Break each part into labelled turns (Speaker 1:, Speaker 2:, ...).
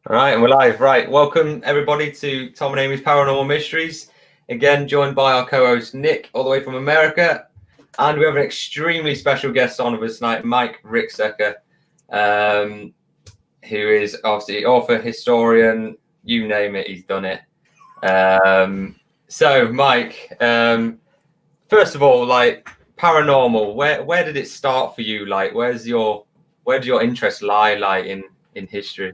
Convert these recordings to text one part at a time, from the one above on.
Speaker 1: All right, and we're live. Right, welcome everybody to Tom and Amy's Paranormal Mysteries. Again, joined by our co-host Nick, all the way from America, and we have an extremely special guest on with us tonight, Mike Ricksecker, who is obviously author, historian, you name it, he's done it. So, Mike, first of all, like paranormal, where did it start for you? Like, where did your interest lie, like in history?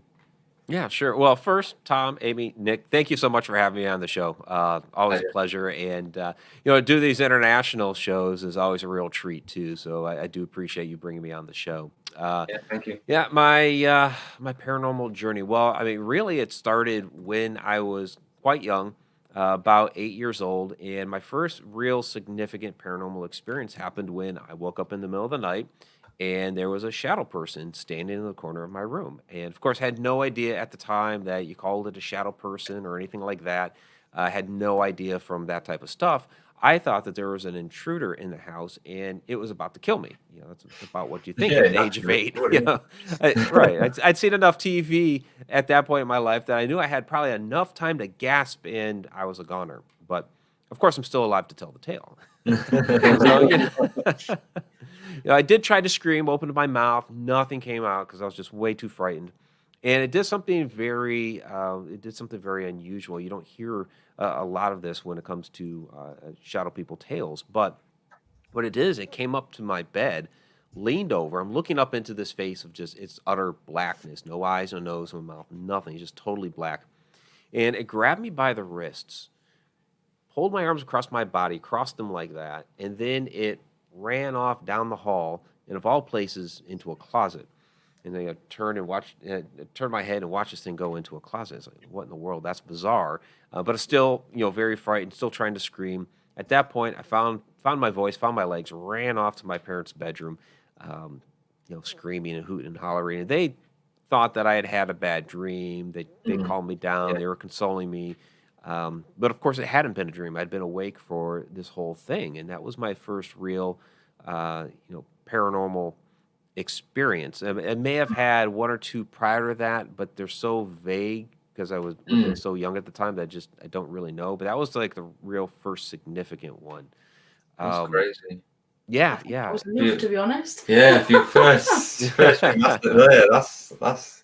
Speaker 2: Yeah, sure. Well, first, Tom, Amy, Nick, thank you so much for having me on the show. Always a pleasure, and do these international shows is always a real treat too. So I do appreciate you bringing me on the show.
Speaker 1: Yeah, thank you.
Speaker 2: Yeah, my paranormal journey. Well, I mean, really, it started when I was quite young, about 8 years old, and my first real significant paranormal experience happened when I woke up in the middle of the night, and there was a shadow person standing in the corner of my room. And of course, had no idea at the time that you called it a shadow person or anything like that. I had no idea from that type of stuff. I thought that there was an intruder in the house and it was about to kill me. That's about what you think
Speaker 1: Yeah,
Speaker 2: at the age of
Speaker 1: naturally.
Speaker 2: eight. Right. I'd seen enough TV at that point in my life that I knew I had probably enough time to gasp and I was a goner. But of course, I'm still alive to tell the tale. So, I did try to scream, opened my mouth, nothing came out because I was just way too frightened. And it did something very unusual. You don't hear a lot of this when it comes to shadow people tales, but what it is, it came up to my bed, leaned over. I'm looking up into this face of just its utter blackness, no eyes, no nose, no mouth, nothing, just totally black. And it grabbed me by the wrists, pulled my arms across my body, crossed them like that, and then it ran off down the hall, and of all places, into a closet. And then I turned and watched, turned my head and watched this thing go into a closet. It's like, what in the world? That's bizarre. But it's still, very frightened, still trying to scream. At that point, I found my voice, found my legs, ran off to my parents' bedroom, screaming and hooting and hollering. And they thought that I had had a bad dream. They calmed me down.
Speaker 1: Yeah.
Speaker 2: They were consoling me. But of course, it hadn't been a dream. I'd been awake for this whole thing, and that was my first real, paranormal experience. I may have had one or two prior to that, but they're so vague because I would have been so young at the time that I don't really know. But that was like the real first significant one.
Speaker 1: That's
Speaker 2: Um,
Speaker 1: crazy.
Speaker 2: yeah,
Speaker 3: That
Speaker 2: yeah,
Speaker 3: was enough, to be honest.
Speaker 1: Yeah, if you first thing that's there, that's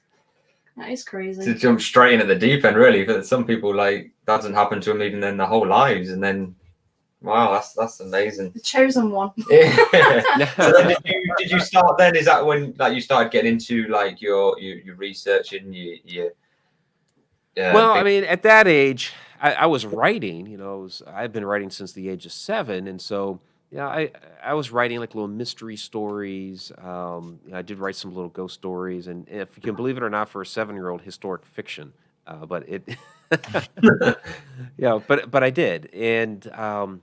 Speaker 3: That is
Speaker 1: to
Speaker 3: crazy.
Speaker 1: jump straight in at the deep end, really. But some people like that doesn't happen to them even in their whole lives, and then wow, that's amazing.
Speaker 3: The chosen one.
Speaker 1: Yeah. So then did you start then? Is that when like you started getting into like your research and your
Speaker 2: Well, I mean, at that age, I was writing. I've been writing since the age of 7, and so I was writing like little mystery stories. I did write some little ghost stories, and if you can believe it or not, for a 7-year-old, historic fiction. But it, yeah, but I did, and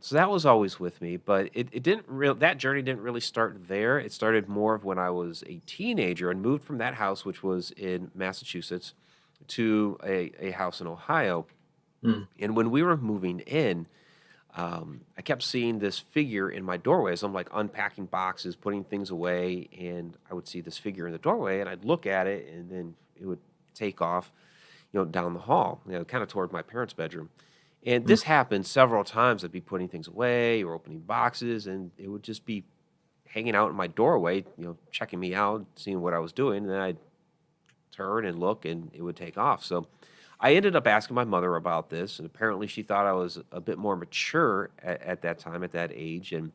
Speaker 2: so that was always with me. But it didn't real that journey didn't really start there. It started more of when I was a teenager and moved from that house, which was in Massachusetts, to a house in Ohio.
Speaker 1: Mm.
Speaker 2: And when we were moving in, I kept seeing this figure in my doorway as I'm like unpacking boxes, putting things away, and I would see this figure in the doorway, and I'd look at it, and then it would take off, down the hall, kind of toward my parents' bedroom. And
Speaker 1: Mm.
Speaker 2: this happened several times. I'd be putting things away or opening boxes, and it would just be hanging out in my doorway, checking me out, seeing what I was doing, and then I'd turn and look, and it would take off. So I ended up asking my mother about this, and apparently she thought I was a bit more mature at that time, at that age, and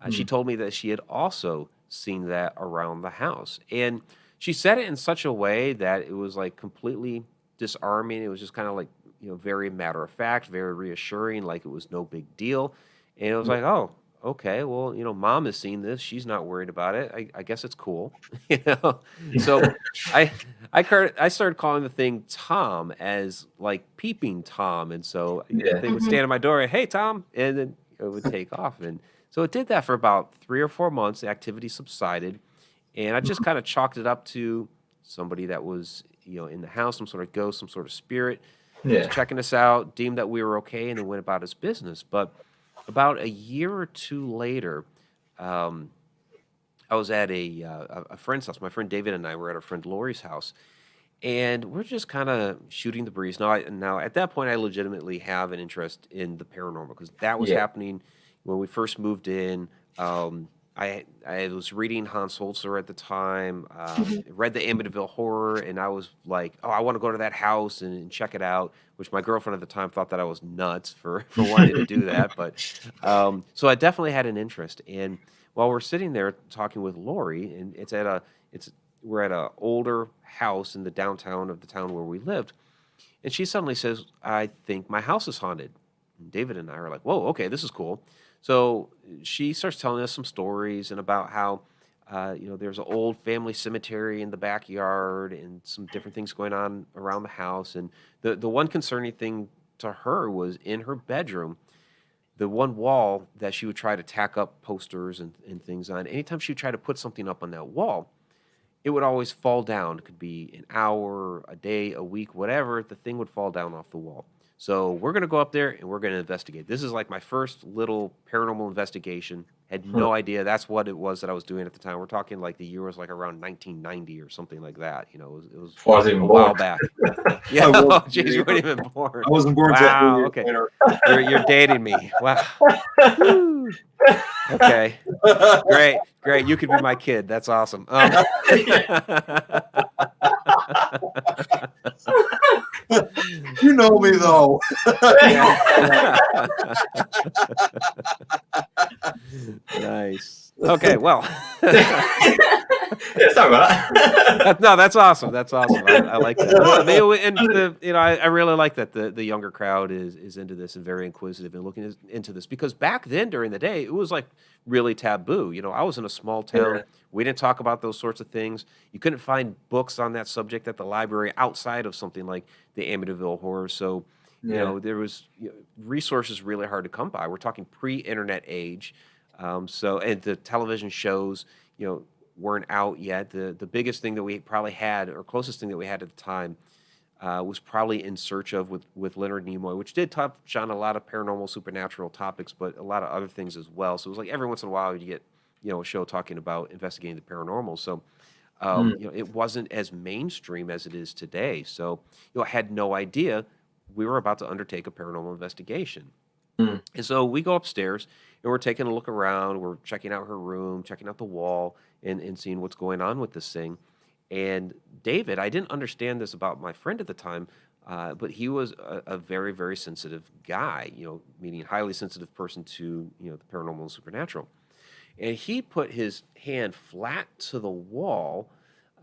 Speaker 2: she
Speaker 1: Mm.
Speaker 2: told me that she had also seen that around the house. And she said it in such a way that it was like completely disarming. It was just kind of like, very matter of fact, very reassuring, like it was no big deal. And it was
Speaker 1: Yeah.
Speaker 2: like, oh, okay, well, mom has seen this. She's not worried about it. I guess it's cool. you know? So I I started calling the thing Tom as like peeping Tom. And so the
Speaker 1: Yeah.
Speaker 2: thing would stand at my door, hey Tom, and then it would take off. And so it did that for about 3 or 4 months. The activity subsided, and I just kind of chalked it up to somebody that was, in the house, some sort of ghost, some sort of spirit, was
Speaker 1: Yeah.
Speaker 2: checking us out, deemed that we were okay, and then went about his business. But about a year or two later, um, I was at a friend's house. My friend David and I were at our friend Lori's house, and we're just kind of shooting the breeze. Now at that point, I legitimately have an interest in the paranormal because that was
Speaker 1: Yeah.
Speaker 2: happening when we first moved in. I was reading Hans Holzer at the time, read the Amityville Horror, and I was like, oh, I want to go to that house and check it out. Which my girlfriend at the time thought that I was nuts for wanting to do that, but so I definitely had an interest. And while we're sitting there talking with Lori, and we're at a older house in the downtown of the town where we lived, and she suddenly says, "I think my house is haunted." And David and I are like, "Whoa, okay, this is cool." So she starts telling us some stories and about how, there's an old family cemetery in the backyard and some different things going on around the house. And the one concerning thing to her was in her bedroom, the one wall that she would try to tack up posters and things on. Anytime she would try to put something up on that wall, it would always fall down. It could be an hour, a day, a week, whatever. The thing would fall down off the wall. So we're going to go up there and we're going to investigate. This is like my first little paranormal investigation. Had no idea that's what it was that I was doing at the time. We're talking like the year was like around 1990 or something like that. It was
Speaker 1: I wasn't even
Speaker 2: a while
Speaker 1: born.
Speaker 2: back. Yeah,
Speaker 4: I wasn't
Speaker 2: oh, jeez, you
Speaker 4: either.
Speaker 2: weren't even born.
Speaker 4: I wasn't born till
Speaker 2: Wow,
Speaker 4: 3 years
Speaker 2: okay.
Speaker 4: later.
Speaker 2: You're dating me. Wow. Woo. Okay. Great. You could be my kid. That's awesome.
Speaker 4: You know me though.
Speaker 2: Nice. Okay, well.
Speaker 1: Yeah, sorry about that.
Speaker 2: No, that's awesome. That's awesome. I like that. I really like that the younger crowd is into this and very inquisitive and looking into this, because back then during the day it was like really taboo. I was in a small town.
Speaker 1: Yeah.
Speaker 2: We didn't talk about those sorts of things. You couldn't find books on that subject at the library outside of something like the Amityville Horror. So there was resources really hard to come by. We're talking pre-internet age. And the television shows, weren't out yet. The biggest thing that we probably had, or closest thing that we had at the time, was probably In Search of with Leonard Nimoy, which did touch on a lot of paranormal, supernatural topics, but a lot of other things as well. So it was like every once in a while you get a show talking about investigating the paranormal. So it wasn't as mainstream as it is today. So I had no idea we were about to undertake a paranormal investigation. And so we go upstairs and we're taking a look around. We're checking out her room, checking out the wall, and seeing what's going on with this thing. And David, I didn't understand this about my friend at the time, but he was a very, very sensitive guy, meaning highly sensitive person to, the paranormal and supernatural. And he put his hand flat to the wall,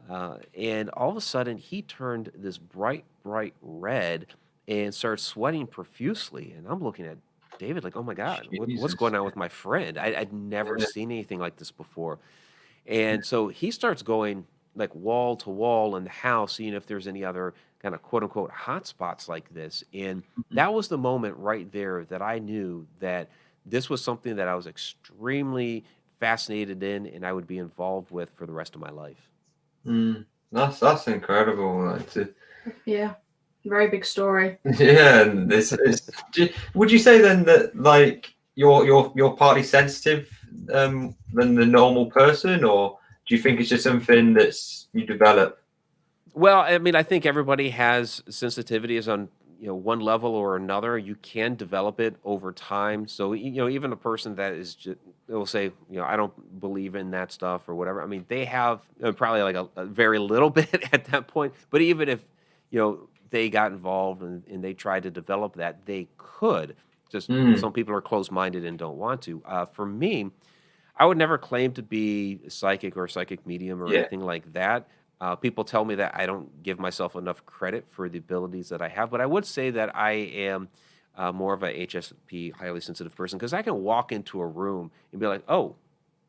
Speaker 2: and all of a sudden he turned this bright, bright red and started sweating profusely. And I'm looking at David like, oh my God, what's
Speaker 1: Jesus.
Speaker 2: going on with my friend? I'd never seen anything like this before. And so he starts going like wall to wall in the house, seeing if there's any other kind of quote unquote hot spots like this. And that was the moment right there that I knew that this was something that I was extremely fascinated in and I would be involved with for the rest of my life.
Speaker 1: That's incredible.
Speaker 3: Yeah, very big story.
Speaker 1: Yeah, and would you say then that like you're partly sensitive than the normal person, or do you think it's just something that's you develop?
Speaker 2: Well, I mean, I think everybody has sensitivities on one level or another. You can develop it over time. So even a person that is just will say I don't believe in that stuff or whatever. I mean, they have probably like a very little bit at that point. But even if they got involved and they tried to develop that, they could. Just some people are closed-minded and don't want to. For me, I would never claim to be psychic or psychic medium or anything like that. People tell me that I don't give myself enough credit for the abilities that I have, but I would say that I am more of a HSP, highly sensitive person, because I can walk into a room and be like, oh,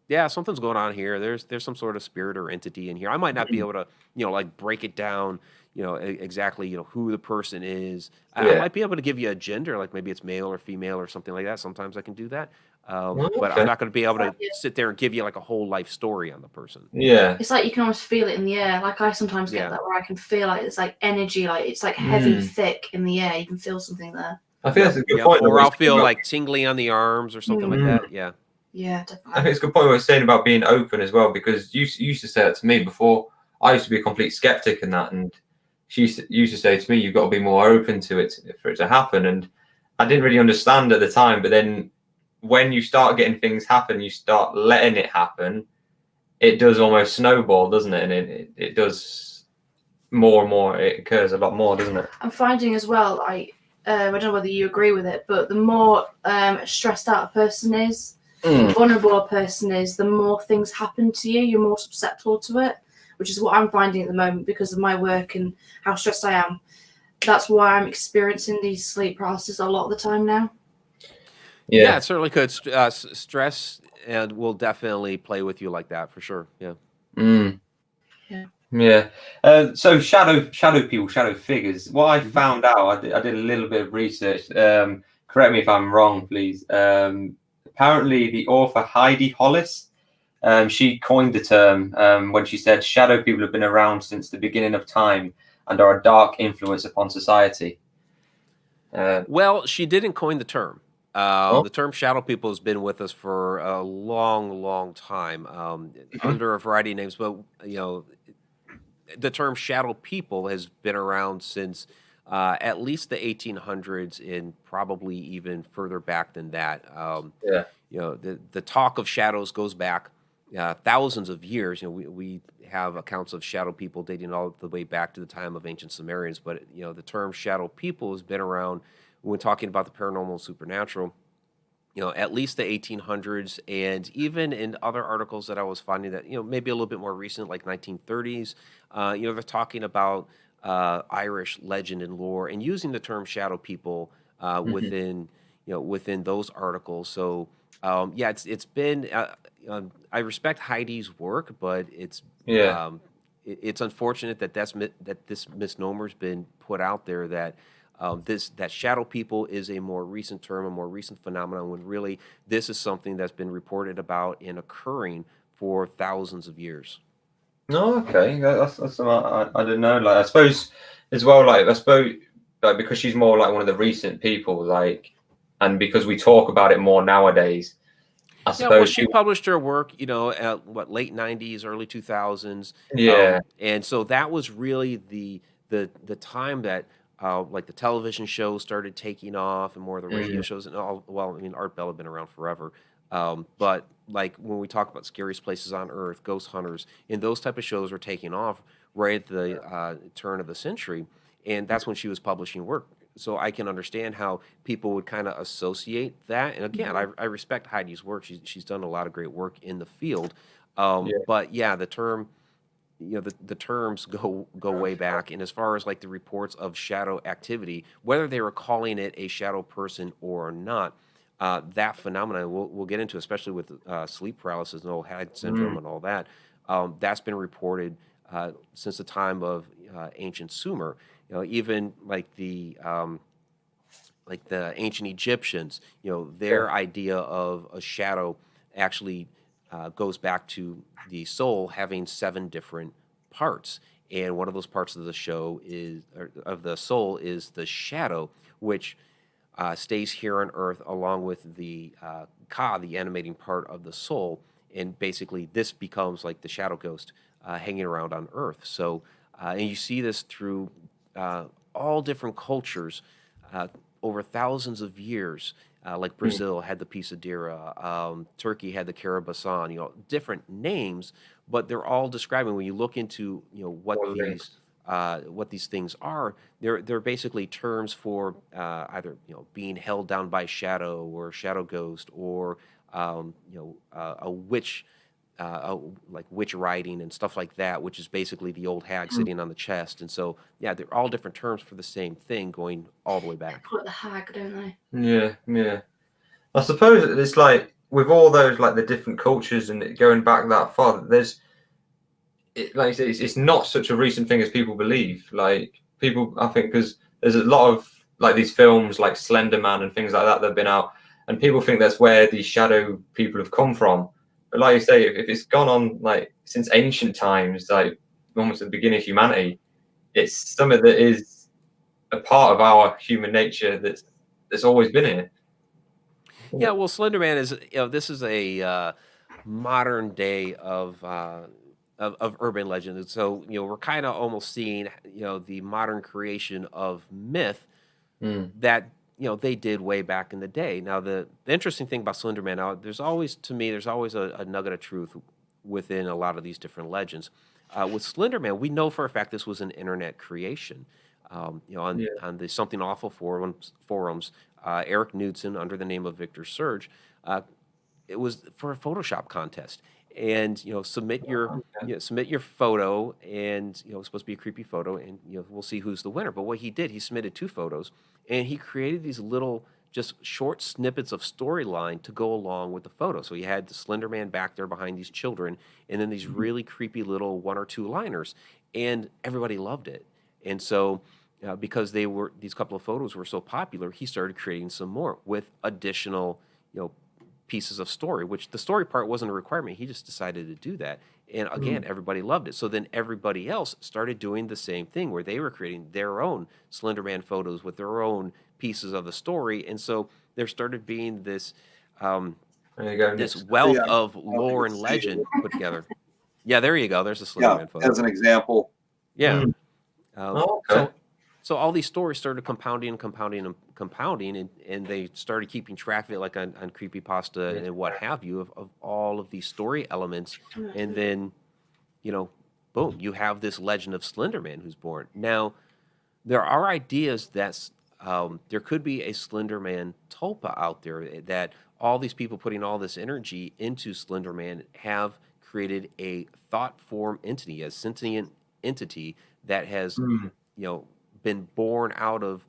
Speaker 2: yeah, something's going on here. There's some sort of spirit or entity in here. I might not be able to, like break it down, exactly, who the person is. I might be able to give you a gender, like maybe it's male or female or something like that. Sometimes I can do that. But I'm not going to be able to sit there and give you like a whole life story on the person.
Speaker 1: Yeah.
Speaker 3: It's like you can almost feel it in the air. Like I sometimes get that where I can feel like it's like energy, like it's like heavy, thick in the air. You can feel something there.
Speaker 1: I think that's a good point.
Speaker 2: Or I'll feel like tingly on the arms or something like that. Yeah.
Speaker 3: Yeah, definitely.
Speaker 1: I think it's a good point what you're saying about being open as well, because you used to say that to me before. I used to be a complete skeptic in that, and she used to say to me, "You've got to be more open to it for it to happen." And I didn't really understand at the time, but then when you start getting things happen, you start letting it happen. It does almost snowball, doesn't it? And it does more and more. It occurs a lot more, doesn't it?
Speaker 3: I'm finding as well, I don't know whether you agree with it, but the more stressed out a person is, the vulnerable a person is, the more things happen to you. You're more susceptible to it, which is what I'm finding at the moment because of my work and how stressed I am. That's why I'm experiencing these sleep paralysis a lot of the time now.
Speaker 2: Yeah, it certainly could. Stress and will definitely play with you like that for sure. Yeah.
Speaker 1: Yeah. So shadow people, shadow figures. What I found out, I did a little bit of research. Correct me if I'm wrong, please. Apparently, the author Heidi Hollis, she coined the term when she said shadow people have been around since the beginning of time and are a dark influence upon society.
Speaker 2: Well, she didn't coin the term. The term shadow people has been with us for a long, long time under a variety of names. But, the term shadow people has been around since at least the 1800s and probably even further back than that. The talk of shadows goes back thousands of years. We have accounts of shadow people dating all the way back to the time of ancient Sumerians. But, the term shadow people has been around when talking about the paranormal and supernatural, at least the 1800s, and even in other articles that I was finding that, maybe a little bit more recent, like 1930s, they're talking about Irish legend and lore and using the term shadow people within those articles. So, it's been, I respect Heidi's work, but it's unfortunate that that this misnomer's been put out there that that shadow people is a more recent term, a more recent phenomenon, when really this is something that's been reported about and occurring for thousands of years.
Speaker 1: Oh, okay. That's something I didn't know. Like, I suppose as well, like, because she's more like one of the recent people, like, and because we talk about it more nowadays, I suppose.
Speaker 2: Yeah, well, she published her work, at late 90s, early 2000s.
Speaker 1: Yeah.
Speaker 2: And so that was really the time that like the television shows started taking off and more of the radio shows and all. Well, I mean, Art Bell had been around forever. But like when we talk about Scariest Places on Earth, Ghost Hunters, and those type of shows were taking off right at the turn of the century. And that's when she was publishing work. So I can understand how people would kind of associate that. And again, I respect Heidi's work. She's done a lot of great work in the field. But yeah, the term, the terms go way back. And as far as like the reports of shadow activity, whether they were calling it a shadow person or not, that phenomenon we'll get into, especially with sleep paralysis and old hag syndrome and all that. That's been reported since the time of ancient Sumer. Even like the ancient Egyptians, their idea of a shadow actually goes back to the soul having 7 different parts, and one of those parts of the soul is the shadow, which stays here on Earth along with the ka, the animating part of the soul, and basically this becomes like the shadow ghost hanging around on Earth. So, and you see this through all different cultures over thousands of years. Like Brazil had the Pisadera, Turkey had the Karabasan, different names, but they're all describing, when you look into what these things are, they're basically terms for either being held down by shadow or shadow ghost, or a witch, like witch riding and stuff like that, which is basically the old hag sitting on the chest. And so yeah, they're all different terms for the same thing going all the way back.
Speaker 3: Call it the hag, don't they?
Speaker 1: Yeah. I suppose it's like with all those, like the different cultures and going back that far, like you say, it's not such a recent thing as people believe. Like people, I think, because there's a lot of like these films like Slender Man and things like that that have been out, and people think that's where these shadow people have come from. But like you say, if it's gone on like since ancient times, like almost at the beginning of humanity, it's something that is a part of our human nature that's always been here.
Speaker 2: Yeah, well, Slender Man is, this is a modern day of of urban legend. And so, we're kind of almost seeing, the modern creation of myth that they did way back in the day. Now, the interesting thing about Slender Man, now there's always a nugget of truth within a lot of these different legends. With Slender Man, we know for a fact this was an internet creation. On the Something Awful forums, Eric Knudsen, under the name of Victor Surge, it was for a Photoshop contest, and submit your photo, and it's supposed to be a creepy photo, and we'll see who's the winner. But what he did, he submitted 2 photos, and he created these little just short snippets of storyline to go along with the photo. So you had the Slender Man back there behind these children, and then these really creepy little 1 or 2 liners, and everybody loved it. And so, because these couple of photos were so popular, he started creating some more with additional, pieces of story, which the story part wasn't a requirement. He just decided to do that. And again, everybody loved it. So then everybody else started doing the same thing, where they were creating their own Slender Man photos with their own pieces of the story. And so there started being this this wealth of lore and legend put together. Yeah, there you go. There's a Slender Man photo.
Speaker 4: As an example.
Speaker 2: Yeah.
Speaker 1: Okay.
Speaker 2: So all these stories started compounding, and they started keeping track of it, like on Creepypasta and what have you, of all of these story elements. And then, boom, you have this legend of Slender Man who's born. Now, there are ideas that there could be a Slender Man tulpa out there, that all these people putting all this energy into Slender Man have created a thought form entity, a sentient entity that has, been born out of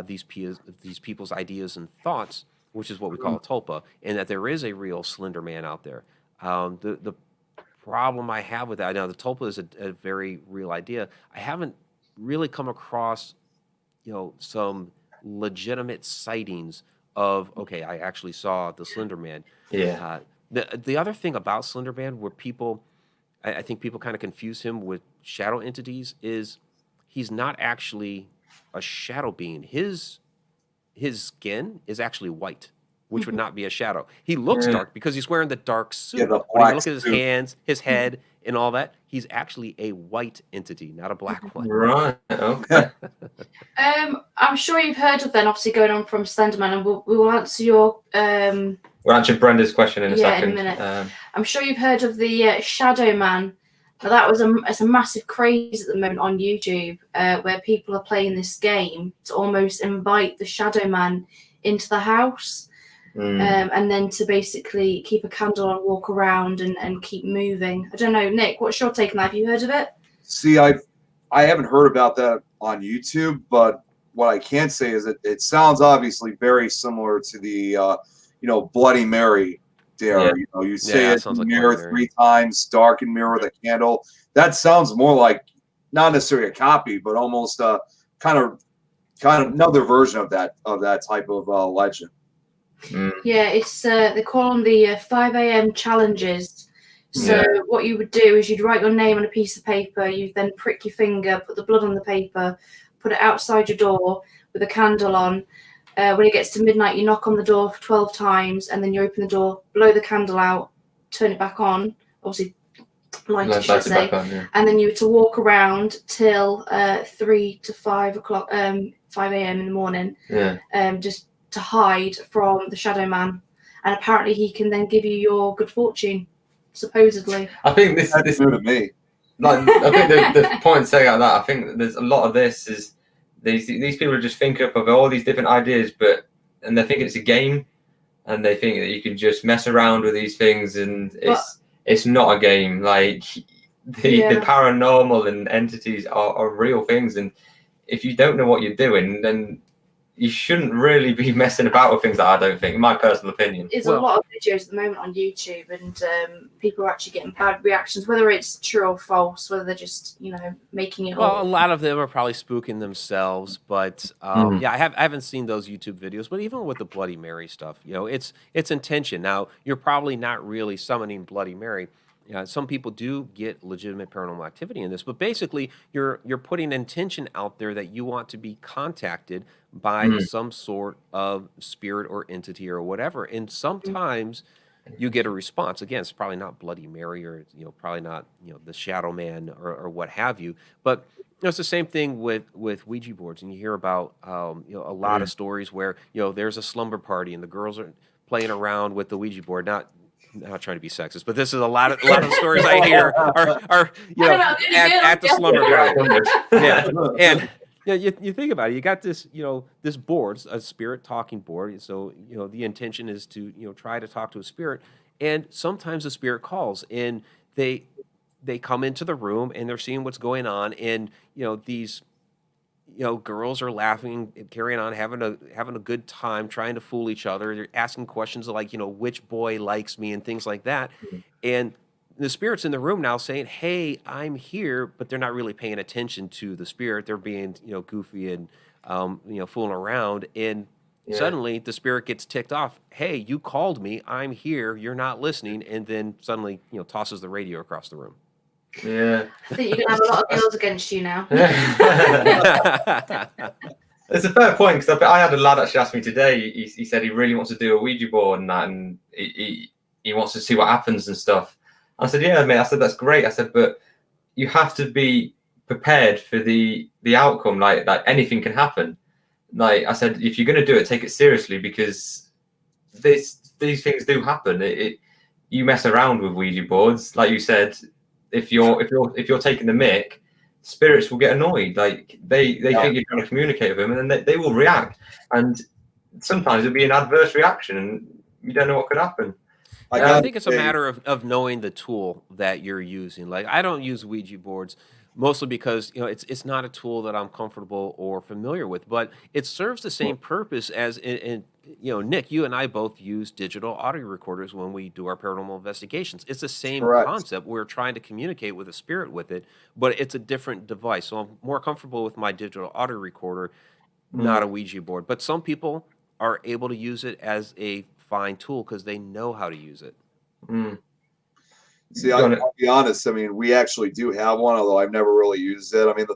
Speaker 2: these people's ideas and thoughts, which is what we call a tulpa, and that there is a real Slender Man out there. The problem I have with that, now the tulpa is a very real idea. I haven't really come across, some legitimate sightings of, okay, I actually saw the Slender Man.
Speaker 1: Yeah.
Speaker 2: The other thing about Slender Man, where I think people kind of confuse him with shadow entities, is he's not actually a shadow being. His skin is actually white, which would not be a shadow. He looks dark because he's wearing the dark suit.
Speaker 4: Yeah, the
Speaker 2: When you
Speaker 4: black
Speaker 2: look at his
Speaker 4: suit.
Speaker 2: hands, his head, and all that, he's actually a white entity, not a black one.
Speaker 1: Right. Okay.
Speaker 3: I'm sure you've heard of them, obviously going on from Slenderman, and we will answer your
Speaker 1: We'll answer Brenda's question in a second.
Speaker 3: in a minute. I'm sure you've heard of the Shadow Man. Now that it's a massive craze at the moment on YouTube, where people are playing this game to almost invite the Shadow Man into the house, and then to basically keep a candle on, walk around, and keep moving. I don't know, Nick, what's your take on that? Have you heard of it?
Speaker 4: See, I haven't heard about that on YouTube, but what I can say is that it sounds obviously very similar to the Bloody Mary dare.
Speaker 1: Yeah.
Speaker 4: You say
Speaker 2: Yeah,
Speaker 4: it
Speaker 2: sounds like
Speaker 4: mirror
Speaker 2: Bloody Mary.
Speaker 4: 3 times, darken mirror with a candle. That sounds more like not necessarily a copy, but almost kind of another version of that type of legend.
Speaker 3: Yeah, it's they call them the 5 a.m. challenges. So what you would do is you'd write your name on a piece of paper, you then prick your finger, put the blood on the paper, put it outside your door with a candle on. When it gets to midnight, you knock on the door for 12 times, and then you open the door, blow the candle out, turn it back on, obviously light it, should I say,
Speaker 1: back on, yeah.
Speaker 3: and then you were to walk around till 3 to 5 o'clock, 5 a.m. in the morning, just to hide from the Shadow Man. And apparently he can then give you your good fortune, supposedly.
Speaker 1: I think this
Speaker 4: That's new to me.
Speaker 1: like I think the point saying like that, I think that there's a lot of this is these people just think up of all these different ideas, and they think it's a game, and they think that you can just mess around with these things, and it's not a game. Like the paranormal and entities are real things, and if you don't know what you're doing, then you shouldn't really be messing about with things. That I don't think, in my personal opinion.
Speaker 3: There's a lot of videos at the moment on YouTube, and people are actually getting bad reactions, whether it's true or false, whether they're just making it.
Speaker 2: Well, a lot of them are probably spooking themselves, but I haven't seen those YouTube videos. But even with the Bloody Mary stuff, it's intention. Now you're probably not really summoning Bloody Mary. Some people do get legitimate paranormal activity in this, but basically you're putting intention out there that you want to be contacted by some sort of spirit or entity or whatever. And sometimes you get a response. Again, it's probably not Bloody Mary, or probably not the Shadow Man, or what have you. But it's the same thing with Ouija boards, and you hear about a lot of stories where there's a slumber party and the girls are playing around with the Ouija board. Not trying to be sexist, but this is a lot of the stories I hear are at the slumber party. Yeah, and you think about it. You got this this board, a spirit talking board. So the intention is to try to talk to a spirit, and sometimes the spirit calls, and they come into the room and they're seeing what's going on, and these girls are laughing and carrying on, having a good time, trying to fool each other. They're asking questions like, which boy likes me and things like that. And the spirit's in the room now saying, "Hey, I'm here," but they're not really paying attention to the spirit. They're being, goofy and, fooling around. And suddenly the spirit gets ticked off. "Hey, you called me. I'm here. You're not listening." And then suddenly, tosses the radio across the room.
Speaker 1: Yeah.
Speaker 3: I think you're going to have a lot of girls against you now.
Speaker 1: It's a fair point, because I had a lad actually ask me today. He said he really wants to do a Ouija board and that, and he wants to see what happens and stuff. I said, "Yeah, mate." I said, "That's great." I said, "But you have to be prepared for the outcome. Like anything can happen. Like I said, if you're going to do it, take it seriously, because these things do happen. You mess around with Ouija boards, like you said. If you're taking the mick, spirits will get annoyed. Like they think you're trying to communicate with them, and then they will react. And sometimes it'll be an adverse reaction, and you don't know what could happen."
Speaker 2: I think it's a matter of knowing the tool that you're using. Like, I don't use Ouija boards mostly because it's not a tool that I'm comfortable or familiar with, but it serves the same purpose as Nick, you and I both use digital audio recorders when we do our paranormal investigations. It's the same concept. We're trying to communicate with a spirit with it, but it's a different device. So I'm more comfortable with my digital audio recorder, not a Ouija board. But some people are able to use it as a fine tool because they know how to use it.
Speaker 4: See, I'll be honest. I mean, we actually do have one, although I've never really used it. I mean,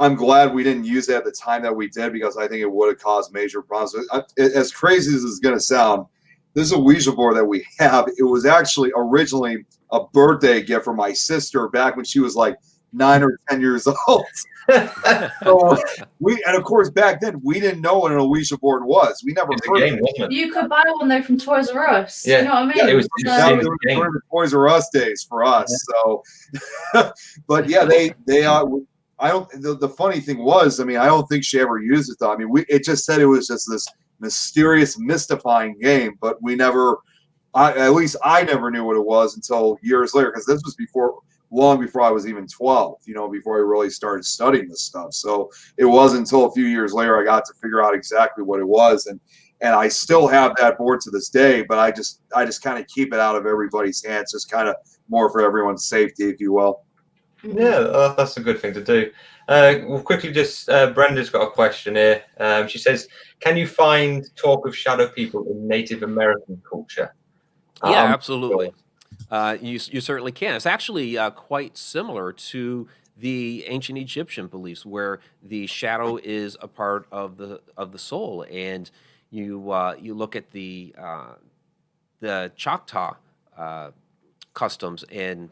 Speaker 4: I'm glad we didn't use it at the time that we did, because I think it would have caused major problems. As crazy as it's going to sound, this is a Ouija board that we have. It was actually originally a birthday gift for my sister back when she was like 9 or 10 years old. So and of course back then we didn't know what an Ouija board was. We never heard
Speaker 1: game, wasn't it?
Speaker 3: You could buy one though from Toys R Us.
Speaker 1: Yeah.
Speaker 3: You know what I mean?
Speaker 1: Yeah, it was
Speaker 4: the Toys R Us days for us. So, but yeah, they I don't. The funny thing was, I mean, I don't think she ever used it though. I mean, it just said it was just this mysterious, mystifying game, but we never. At least I never knew what it was until years later, because this was long before I was even 12, before I really started studying this stuff. So it wasn't until a few years later I got to figure out exactly what it was. And I still have that board to this day, but I just kind of keep it out of everybody's hands, just kind of more for everyone's safety, if you will.
Speaker 1: Yeah, that's a good thing to do. We'll quickly Brenda's got a question here. She says, "Can you find talk of shadow people in Native American culture?"
Speaker 2: Yeah, absolutely. You certainly can. It's actually quite similar to the ancient Egyptian beliefs, where the shadow is a part of the soul, and you look at the Choctaw customs, and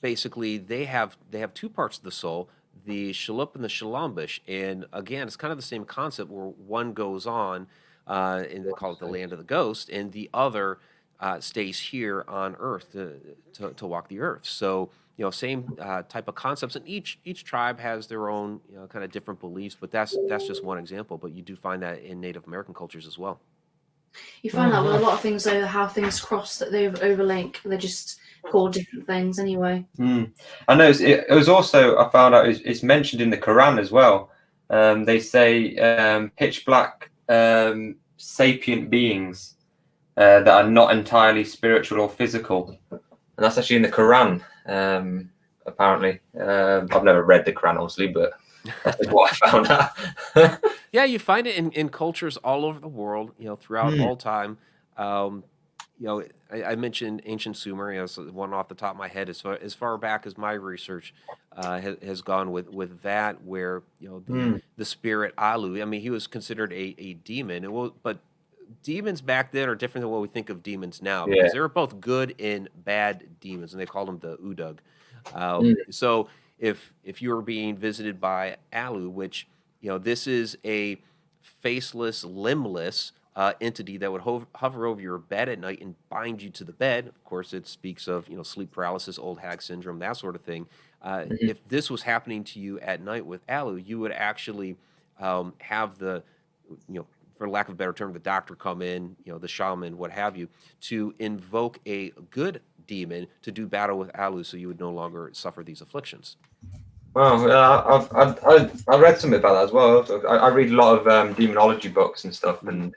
Speaker 2: basically they have two parts of the soul, the Shalup and the Shalambish, and again it's kind of the same concept, where one goes on and they call it the land of the ghost, and the other stays here on Earth to walk the Earth. So same type of concepts, and each tribe has their own kind of different beliefs, but that's just one example. But you do find that in Native American cultures as well.
Speaker 3: You find that with a lot of things, though, how things cross, that they overlink. They're just called different things anyway.
Speaker 1: I know it was also, I found out it's mentioned in the Quran as well. They say pitch black sapient beings that are not entirely spiritual or physical, and that's actually in the Quran. Apparently, I've never read the Quran, obviously, but that's what I found out.
Speaker 2: Yeah, you find it in cultures all over the world, throughout all time. I mentioned ancient Sumer, so one off the top of my head, as far back as my research has gone with that, where the spirit Alu. I mean, he was considered a demon, but demons back then are different than what we think of demons now,
Speaker 1: Yeah.
Speaker 2: because they were both good and bad demons, and they called them the Udug. So if you were being visited by Alu, which this is a faceless, limbless entity that would hover over your bed at night and bind you to the bed. Of course, it speaks of sleep paralysis, old hag syndrome, that sort of thing. If this was happening to you at night with Alu, you would actually have the for lack of a better term, the doctor come in, the shaman, what have you, to invoke a good demon to do battle with Alu, so you would no longer suffer these afflictions.
Speaker 1: Well, I read something about that as well. I read a lot of demonology books and stuff, and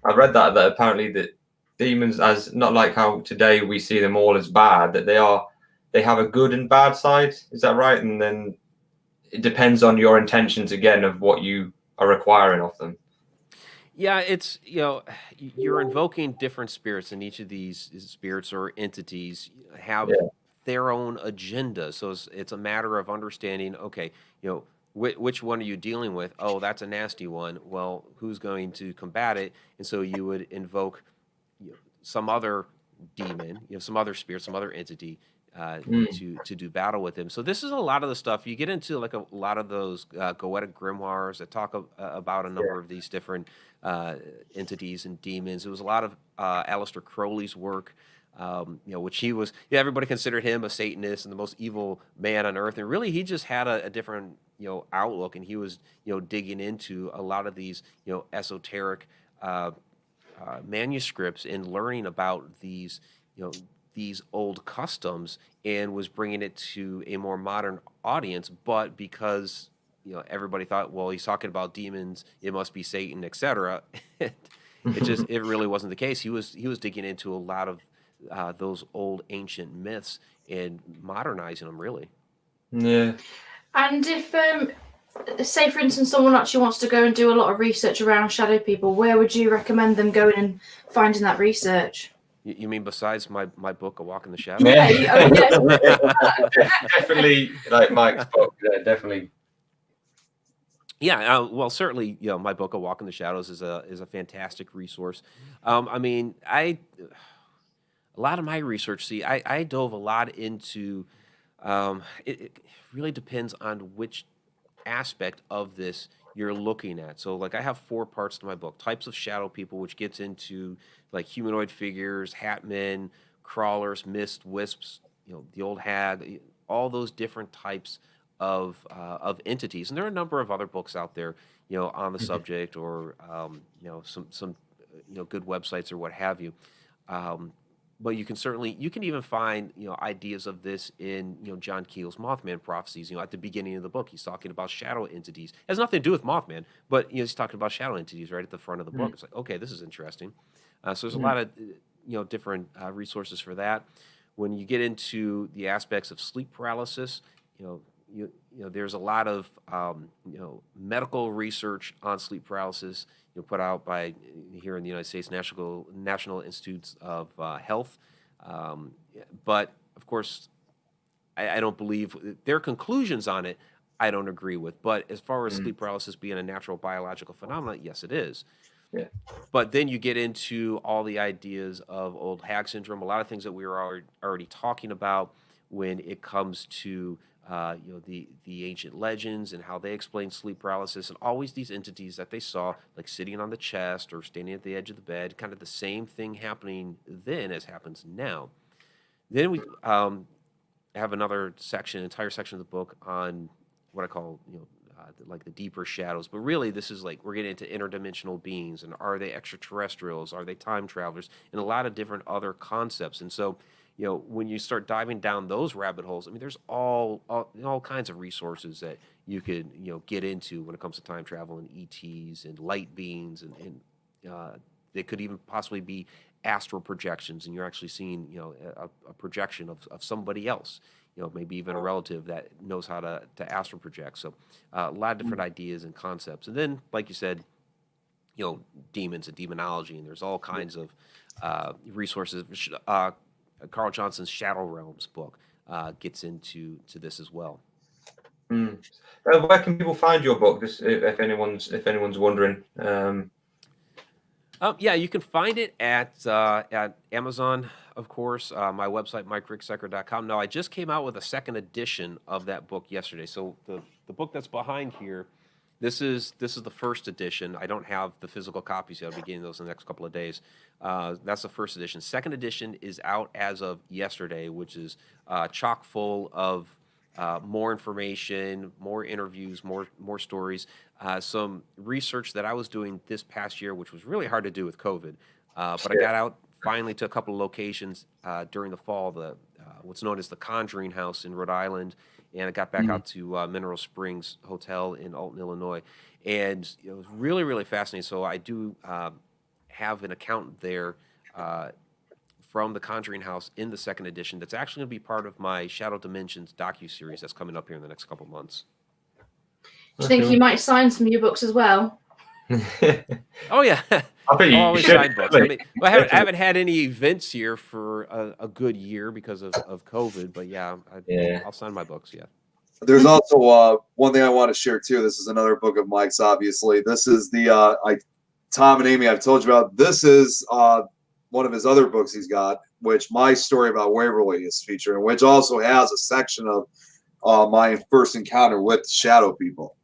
Speaker 1: I read that apparently that demons, as not like how today we see them all as bad, that they have a good and bad side. Is that right? And then it depends on your intentions again of what you are requiring of them.
Speaker 2: Yeah, it's you're invoking different spirits, and each of these spirits or entities have their own agenda. So it's a matter of understanding. Okay, which one are you dealing with? Oh, that's a nasty one. Well, who's going to combat it? And so you would invoke some other demon, some other spirit, some other entity to do battle with him. So this is a lot of the stuff you get into, like a lot of those Goetic grimoires that talk about a number of these different entities and demons. It was a lot of Aleister Crowley's work, which he was. Everybody considered him a Satanist and the most evil man on earth, and really he just had a different outlook, and he was digging into a lot of these esoteric manuscripts and learning about these old customs, and was bringing it to a more modern audience. But because everybody thought, well, he's talking about demons, it must be Satan, etc. It really wasn't the case. He was digging into a lot of those old ancient myths and modernizing them, really.
Speaker 1: Yeah.
Speaker 3: And if say for instance someone actually wants to go and do a lot of research around shadow people, where would you recommend them going and finding that research?
Speaker 2: You mean besides my book, A Walk in the Shadows?
Speaker 3: Yeah.
Speaker 1: Definitely, like Mike's book. Yeah, definitely.
Speaker 2: Yeah, well, certainly, my book, A Walk in the Shadows, is a fantastic resource. I mean, a lot of my research. See, I dove a lot into. It really depends on which aspect of this you're looking at. So, like, I have 4 parts to my book: types of shadow people, which gets into like humanoid figures, hat men, crawlers, mist, wisps, the old hag, all those different types of entities. And there are a number of other books out there, on the subject, or some good websites or what have you. But you can even find ideas of this in John Keel's Mothman prophecies. At the beginning of the book, he's talking about shadow entities. It has nothing to do with Mothman, but he's talking about shadow entities right at the front of the book. It's like, okay, this is interesting. So there's a lot of different resources for that. When you get into the aspects of sleep paralysis, there's a lot of medical research on sleep paralysis, put out by here in the United States National Institutes of Health. But of course, I don't believe their conclusions on it. I don't agree with. But as far as sleep paralysis being a natural biological phenomenon, yes, it is.
Speaker 1: Yeah.
Speaker 2: But then you get into all the ideas of old hag syndrome, a lot of things that we were already talking about when it comes to the ancient legends and how they explain sleep paralysis, and always these entities that they saw, like sitting on the chest or standing at the edge of the bed, kind of the same thing happening then as happens now. Then we have another entire section of the book on what I call like the deeper shadows. But really, this is like we're getting into interdimensional beings, and are they extraterrestrials? Are they time travelers? And a lot of different other concepts. And so, when you start diving down those rabbit holes, I mean, there's all kinds of resources that you could get into when it comes to time travel and ETs and light beings, and they could even possibly be astral projections, and you're actually seeing a projection of somebody else. Maybe even a relative that knows how to astral project. So a lot of different ideas and concepts. And then, like you said, demons and demonology, and there's all kinds of resources. Carl Johnson's Shadow Realms book gets into this as well.
Speaker 1: Where can people find your book? Just if anyone's wondering.
Speaker 2: Yeah, you can find it at Amazon, of course. My website, MikeRicksecker.com. Now, I just came out with a second edition of that book yesterday. So the book that's behind here, this is the first edition. I don't have the physical copies yet. I'll be getting those in the next couple of days. That's the first edition. Second edition is out as of yesterday, which is chock full of more information, more interviews, more stories, some research that I was doing this past year, which was really hard to do with COVID. But I got out finally to a couple of locations during the fall, what's known as the Conjuring House in Rhode Island, and I got back out to Mineral Springs Hotel in Alton, Illinois, and it was really, really fascinating. So I do have an account there from the Conjuring House in the second edition that's actually going to be part of my Shadow Dimensions docuseries that's coming up here in the next couple months.
Speaker 3: Do you think you might sign some of your books as well?
Speaker 2: Oh, yeah.
Speaker 1: I bet you
Speaker 2: Always
Speaker 1: should.
Speaker 2: sign books. I mean, I haven't had any events here for a good year because of COVID, but yeah, I'll sign my books, yeah.
Speaker 4: There's also one thing I want to share too. This is another book of Mike's, obviously. This is the Tom and Amy I've told you about. This is one of his other books he's got, which My Story About Waverly is featured, which also has a section of my first encounter with shadow people.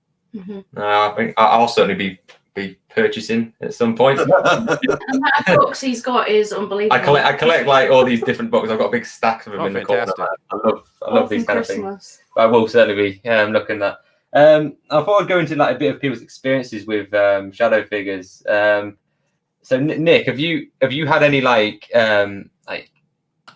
Speaker 1: I think I'll certainly be purchasing at some point.
Speaker 3: And that books he's got is unbelievable.
Speaker 1: I collect like all these different books. I've got big stacks of them in
Speaker 2: fantastic.
Speaker 1: the corner. I love these kind of things.
Speaker 3: Christmas.
Speaker 1: But I will certainly be looking at that. I thought I'd go into like a bit of people's experiences with shadow figures. So Nick, have you had any like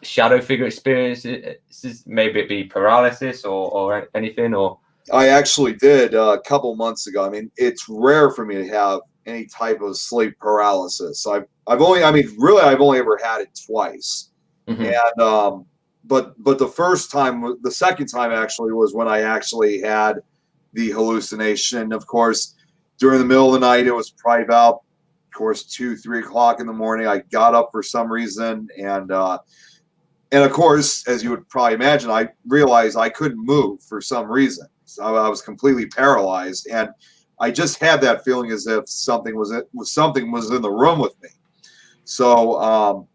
Speaker 1: shadow figure experiences? Maybe it be paralysis or anything, or
Speaker 4: I actually did a couple months ago. I mean, it's rare for me to have any type of sleep paralysis. I've only ever had it twice. And but the second time actually was when I actually had the hallucination. Of course, during the middle of the night, it was probably about, of course, 2-3 o'clock in the morning. I got up for some reason, and of course, as you would probably imagine, I realized I couldn't move for some reason. So I was completely paralyzed, and I just had that feeling as if something was in the room with me. So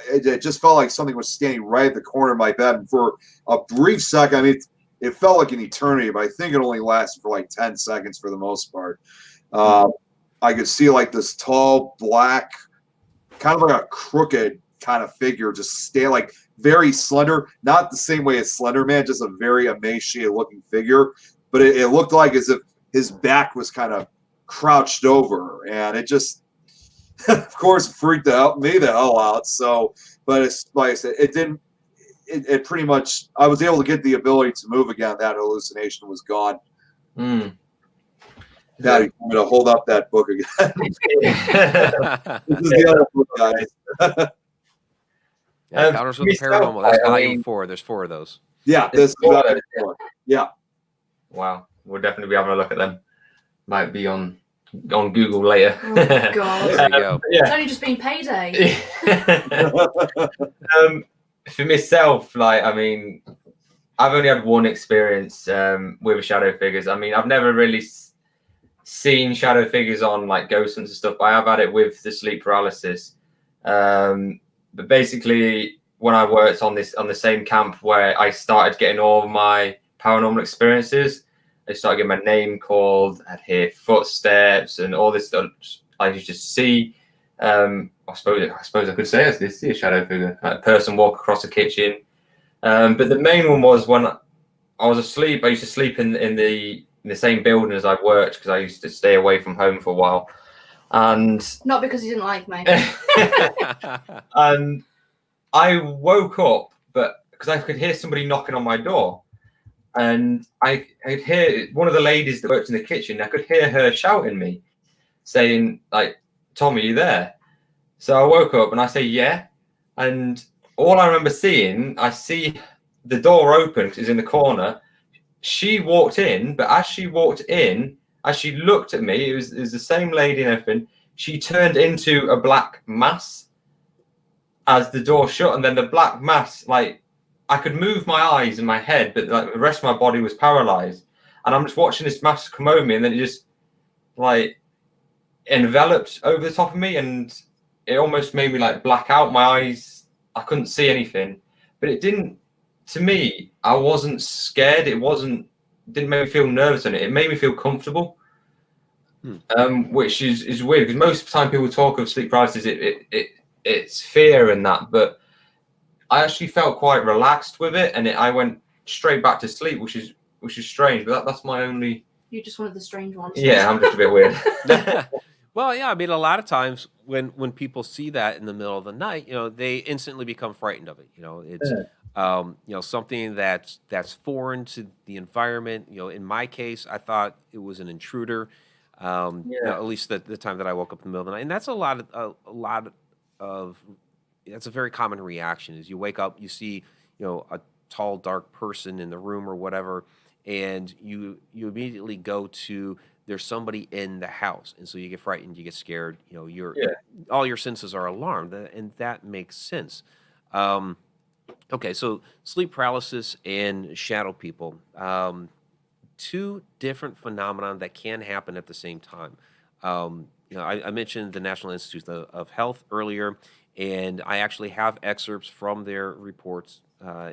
Speaker 4: it just felt like something was standing right at the corner of my bed, and for a brief second, I mean, it felt like an eternity, but I think it only lasted for like 10 seconds for the most part. I could see like this tall, black, kind of like a crooked kind of figure just stay like very slender, not the same way as Slender Man, just a very emaciated looking figure, but it looked like as if his back was kind of crouched over, and it just of course freaked me the hell out. So, but it's like I said, it pretty much, I was able to get the ability to move again. That hallucination was gone. Now you want me to hold up that book again. This is the other book, guys.
Speaker 2: Encounters with the Paranormal. That's volume 4. There's 4 of those.
Speaker 4: Yeah, this is volume 4. Yeah.
Speaker 1: Wow, we'll definitely be having a look at them. Might be on Google later.
Speaker 3: Oh God!
Speaker 2: There you go.
Speaker 3: It's only just been payday.
Speaker 1: For myself, like, I mean, I've only had one experience with shadow figures. I mean, I've never really seen shadow figures on like ghost hunts and stuff, but I have had it with the sleep paralysis. But basically, when I worked on the same camp where I started getting all my paranormal experiences, I started getting my name called. I'd hear footsteps and all this stuff. I used to see. I suppose I could say I did see a shadow figure, like a person walk across the kitchen. But the main one was when I was asleep. I used to sleep in the same building as I worked because I used to stay away from home for a while. And
Speaker 3: not because he didn't like me.
Speaker 1: And I woke up, but because I could hear somebody knocking on my door, and I could hear one of the ladies that worked in the kitchen. I could hear her shouting me, saying like, "Tom, are you there?" So I woke up and I say, "Yeah," and all I remember seeing, I see the door open because it's in the corner. She walked in, but as she walked in, as she looked at me, it was the same lady and everything. She turned into a black mass as the door shut, and then the black mass, like, I could move my eyes and my head, but like the rest of my body was paralyzed. And I'm just watching this mass come over me, and then it just, like, enveloped over the top of me, and it almost made me like black out. My eyes, I couldn't see anything, but it didn't. To me, I wasn't scared. Didn't make me feel nervous, and it made me feel comfortable. Which is weird, because most of the time people talk of sleep paralysis, it's fear and that, but I actually felt quite relaxed with it, and I went straight back to sleep, which is strange. But that's my only.
Speaker 3: You're just one of the strange ones.
Speaker 1: Yeah, I'm just a bit weird.
Speaker 2: Well, yeah, I mean, a lot of times when people see that in the middle of the night, they instantly become frightened of it. It's something that's foreign to the environment. In my case, I thought it was an intruder. At least the time that I woke up in the middle of the night, and that's a lot of that's a very common reaction. Is you wake up, you see a tall dark person in the room or whatever, and you immediately go to there's somebody in the house, and so you get frightened, you get scared. All your senses are alarmed, and that makes sense. Okay, so sleep paralysis and shadow people. Two different phenomena that can happen at the same time. I mentioned the National Institute of Health earlier, and I actually have excerpts from their reports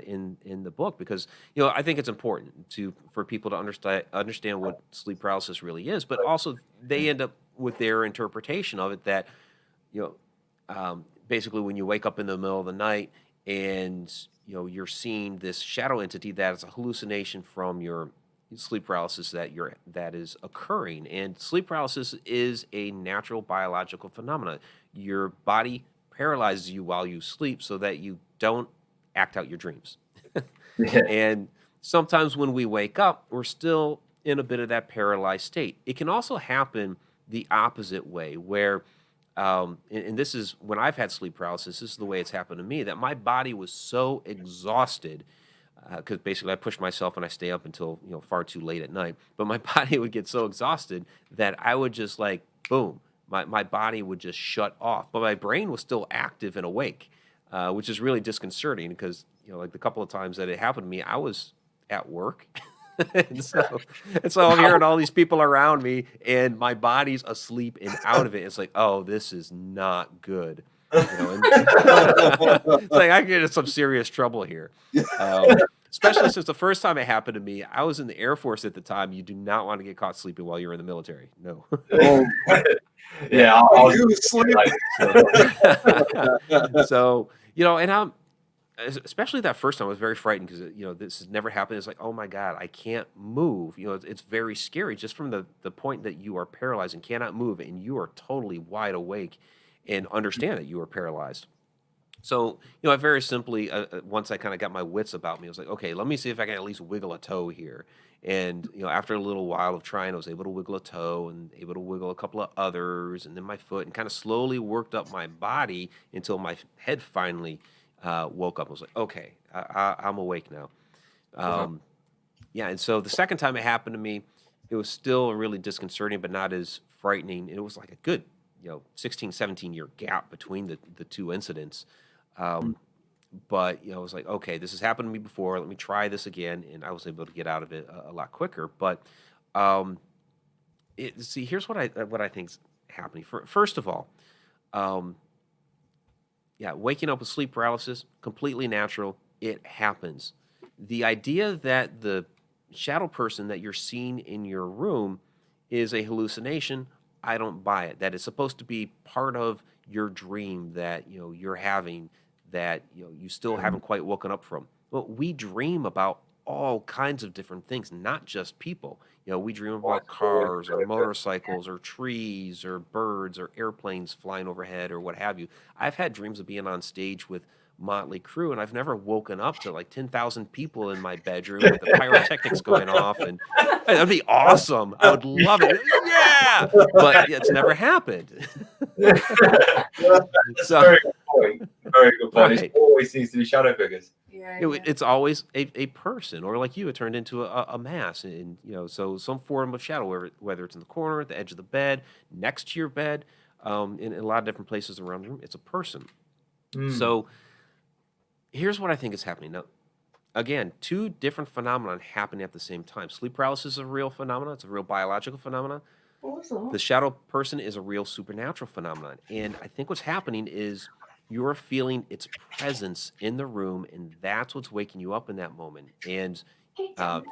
Speaker 2: in the book, because I think it's important for people to understand what sleep paralysis really is, but also they end up with their interpretation of it that basically when you wake up in the middle of the night and you're seeing this shadow entity that is a hallucination from your sleep paralysis that is occurring. And sleep paralysis is a natural biological phenomenon. Your body paralyzes you while you sleep so that you don't act out your dreams. And sometimes when we wake up, we're still in a bit of that paralyzed state. It can also happen the opposite way, where and this is when I've had sleep paralysis, this is the way it's happened to me, that my body was so exhausted, because basically I push myself and I stay up until far too late at night. But my body would get so exhausted that I would just boom, my body would just shut off. But my brain was still active and awake, which is really disconcerting, because the couple of times that it happened to me, I was at work. and so I'm hearing all these people around me, and my body's asleep and out of it. It's oh, this is not good. It's I get into some serious trouble here. Especially since the first time it happened to me, I was in the Air Force at the time. You do not want to get caught sleeping while you're in the military. No.
Speaker 1: Yeah,
Speaker 4: I'll sleep.
Speaker 2: So, and I'm, especially that first time, I was very frightened, because, this has never happened. It's oh my God, I can't move. It's very scary, just from the point that you are paralyzed and cannot move, and you are totally wide awake and understand that you are paralyzed. So, I very simply, once I kind of got my wits about me, I was okay, let me see if I can at least wiggle a toe here. And, after a little while of trying, I was able to wiggle a toe and able to wiggle a couple of others, and then my foot, and kind of slowly worked up my body until my head finally woke up. I was okay, I'm awake now. Yeah, and so the second time it happened to me, it was still really disconcerting, but not as frightening. It was a good, 16, 17-year gap between the two incidents. But I was okay, this has happened to me before. Let me try this again, and I was able to get out of it a lot quicker. But here's what I think's happening. First of all, waking up with sleep paralysis, completely natural. It happens. The idea that the shadow person that you're seeing in your room is a hallucination, I don't buy it. That it's supposed to be part of your dream that you're having, that you still haven't quite woken up from. Well, we dream about all kinds of different things, not just people. We dream about cars or motorcycles or trees or birds or airplanes flying overhead or what have you. I've had dreams of being on stage with Motley Crue, and I've never woken up to 10,000 people in my bedroom with the pyrotechnics going off, and that'd be awesome. I would love it. Yeah, but it's never happened. So,
Speaker 1: very good point. Very good point.
Speaker 2: Right.
Speaker 1: It always seems to be shadow figures.
Speaker 2: It's always a person, or like you, it turned into a mass, and so some form of shadow, whether it's in the corner, at the edge of the bed, next to your bed, in a lot of different places around the room. It's a person. So here's what I think is happening. Now, again, two different phenomena happening at the same time. Sleep paralysis is a real phenomenon. It's a real biological phenomenon.
Speaker 3: What was that?
Speaker 2: The shadow person is a real supernatural phenomenon. And I think what's happening is you're feeling its presence in the room, and that's what's waking you up in that moment. And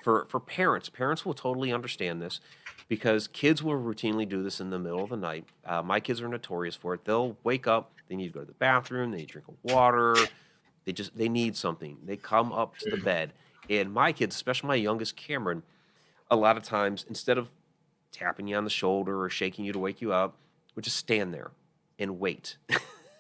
Speaker 2: for parents will totally understand this because kids will routinely do this in the middle of the night. My kids are notorious for it. They'll wake up, they need to go to the bathroom, they need to drink water, they need something. They come up to the bed. And my kids, especially my youngest Cameron, a lot of times instead of tapping you on the shoulder or shaking you to wake you up, would just stand there and wait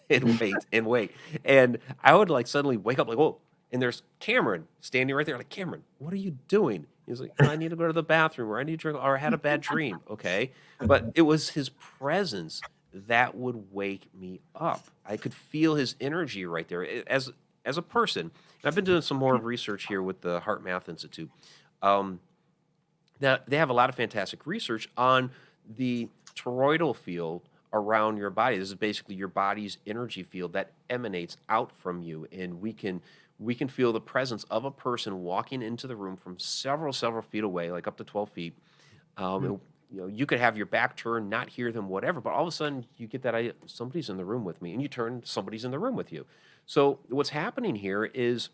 Speaker 2: and wait and wait. And I would like suddenly wake up like, whoa. And there's Cameron standing right there. Like, Cameron, what are you doing? He's like, I need to go to the bathroom, or I need to drink, or I had a bad dream. Okay. But it was his presence that would wake me up. I could feel his energy right there. As a person, and I've been doing some more research here with the Heart Math Institute. That they have a lot of fantastic research on the toroidal field around your body. This is basically your body's energy field that emanates out from you, and we can feel the presence of a person walking into the room from several feet away, like up to 12 feet. And, you could have your back turned, not hear them, whatever, but all of a sudden you get that idea, somebody's in the room with me, and you turn, somebody's in the room with you. So what's happening here is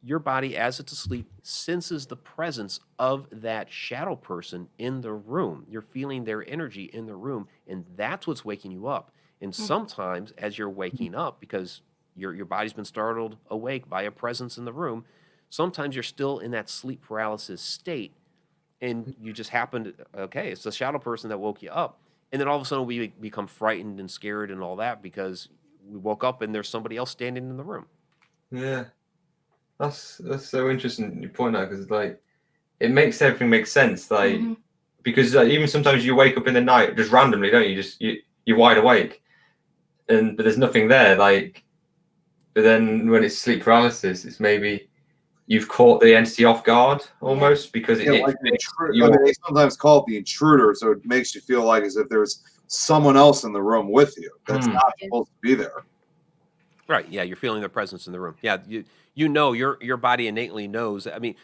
Speaker 2: your body, as it's asleep, senses the presence of that shadow person in the room. You're feeling their energy in the room, and that's what's waking you up. And sometimes as you're waking up, because your body's been startled awake by a presence in the room, sometimes you're still in that sleep paralysis state, and you just happen to, okay, it's the shadow person that woke you up. And then all of a sudden we become frightened and scared and all that because we woke up and there's somebody else standing in the room.
Speaker 1: Yeah. That's so interesting you point out, because like it makes everything make sense. Like because like, even sometimes you wake up in the night just randomly, don't you? You're wide awake, but there's nothing there. Like, but then when it's sleep paralysis, it's maybe you've caught the entity off guard almost because
Speaker 4: they sometimes call it the intruder, so it makes you feel like as if there's someone else in the room with you that's not supposed to be there.
Speaker 2: Right. Yeah, you're feeling their presence in the room. Yeah, your body innately knows. I mean,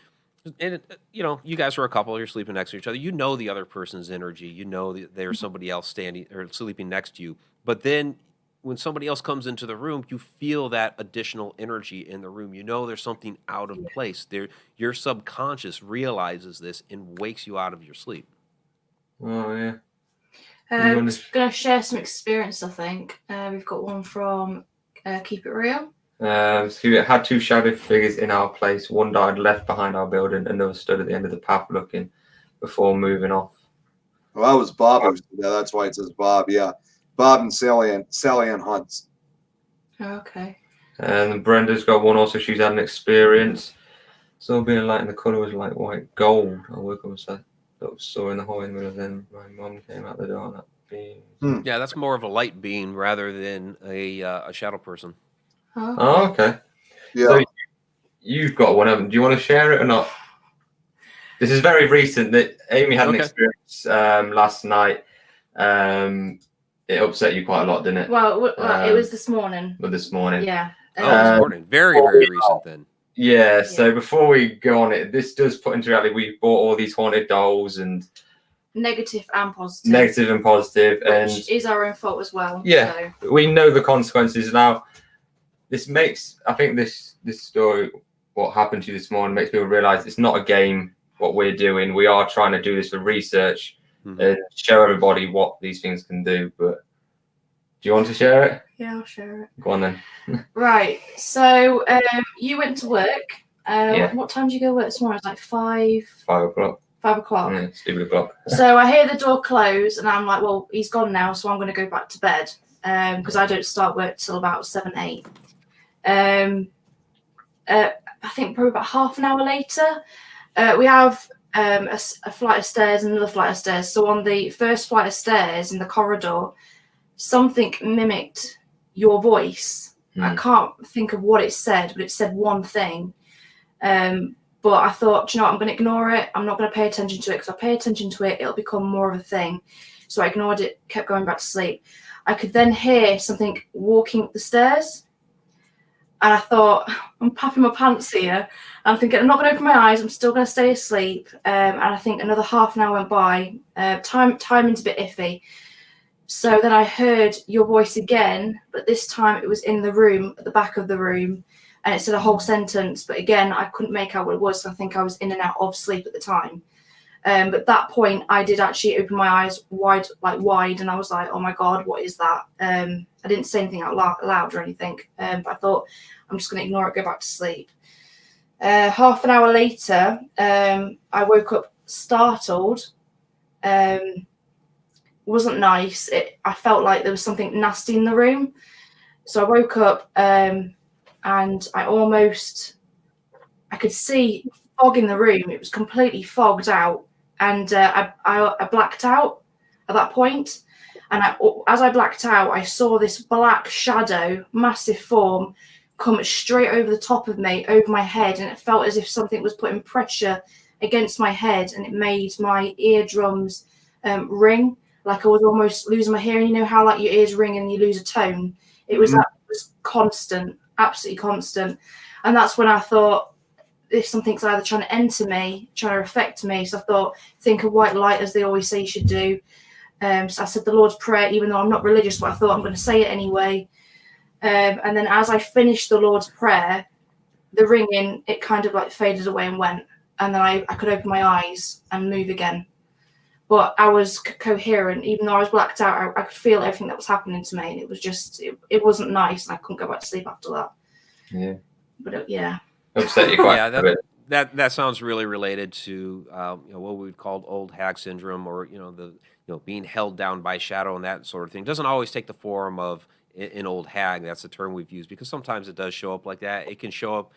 Speaker 2: and you guys are a couple. You're sleeping next to each other. You know the other person's energy. You know that there's somebody else standing or sleeping next to you. But then when somebody else comes into the room, you feel that additional energy in the room. You know there's something out of place. Your subconscious realizes this and wakes you out of your sleep.
Speaker 1: Oh yeah.
Speaker 3: I'm going to share some experience. I think we've got one from Keep It Real.
Speaker 1: So we had two shadow figures in our place. One died left behind our building, another stood at the end of the path looking before moving off.
Speaker 4: Well, that was Bob. Yeah, that's why it says Bob. Yeah, Bob and Sally Ann Hunts.
Speaker 3: Okay.
Speaker 1: And Brenda's got one also. She's had an experience. So being light and the colour was like white gold. I woke up and said that was saw in the hallway in the middle. Then my mum came out the door and that beam.
Speaker 2: Yeah, that's more of a light beam rather than a shadow person.
Speaker 1: Oh, okay.
Speaker 4: Yeah.
Speaker 1: So you've got one of them. Do you want to share it or not? This is very recent. That Amy had an experience last night. It upset you quite a lot, didn't it?
Speaker 3: Well, it was this morning.
Speaker 1: This morning.
Speaker 3: Yeah.
Speaker 2: This morning. Very recent then.
Speaker 1: Yeah. So before we go on it, this does put into reality. We bought all these haunted dolls and
Speaker 3: negative and positive.
Speaker 1: Negative and positive,
Speaker 3: which is our own fault as well.
Speaker 1: Yeah. So. We know the consequences now. This makes, I think this story, what happened to you this morning, makes people realize it's not a game, what we're doing. We are trying to do this for research and show everybody what these things can do. But do you want to share it?
Speaker 3: Yeah, I'll share it.
Speaker 1: Go on then.
Speaker 3: Right. So you went to work. What time did you go to work this morning? It was like 5
Speaker 1: o'clock.
Speaker 3: 5 o'clock.
Speaker 1: Yeah, stupid o'clock.
Speaker 3: So I hear the door close and I'm like, well, he's gone now, so I'm going to go back to bed because I don't start work till about 7, 8. I think probably about half an hour later, we have a flight of stairs and another flight of stairs. So on the first flight of stairs in the corridor, something mimicked your voice. I can't think of what it said, but it said one thing. But I thought, I'm going to ignore it. I'm not going to pay attention to it because if I pay attention to it, it'll become more of a thing. So I ignored it, kept going back to sleep. I could then hear something walking up the stairs. I thought, I'm papping my pants here. I'm thinking, I'm not going to open my eyes. I'm still going to stay asleep. And I think another half an hour went by. Timing's a bit iffy. So then I heard your voice again, but this time it was in the room, at the back of the room. And it said a whole sentence. But again, I couldn't make out what it was. So I think I was in and out of sleep at the time. But at that point, I did actually open my eyes wide, and I was like, oh my God, what is that? I didn't say anything out loud or anything, but I thought, I'm just going to ignore it, go back to sleep. Half an hour later, I woke up startled. Wasn't nice. I felt like there was something nasty in the room. So I woke up and I could see fog in the room. It was completely fogged out. And I blacked out at that point. And as I blacked out, I saw this black shadow, massive form, come straight over the top of me, over my head. And it felt as if something was putting pressure against my head. And it made my eardrums ring, like I was almost losing my hearing. You know how like your ears ring and you lose a tone? It was, that was constant, absolutely constant. And that's when I thought, if something's either trying to enter me, trying to affect me. So I thought, think of white light, as they always say you should do. So I said the Lord's Prayer, even though I'm not religious, but I thought I'm going to say it anyway. And then as I finished the Lord's Prayer, the ringing, it kind of like faded away and went. And then I could open my eyes and move again. But I was coherent, even though I was blacked out. I could feel everything that was happening to me. And it was just, it wasn't nice. And I couldn't go back to sleep after that.
Speaker 1: Yeah.
Speaker 3: But yeah.
Speaker 1: Upset you quite a bit.
Speaker 2: That sounds really related to what we would call old hag syndrome, or being held down by shadow and that sort of thing. It doesn't always take the form of an old hag. That's the term we've used, because sometimes it does show up like that. It can show up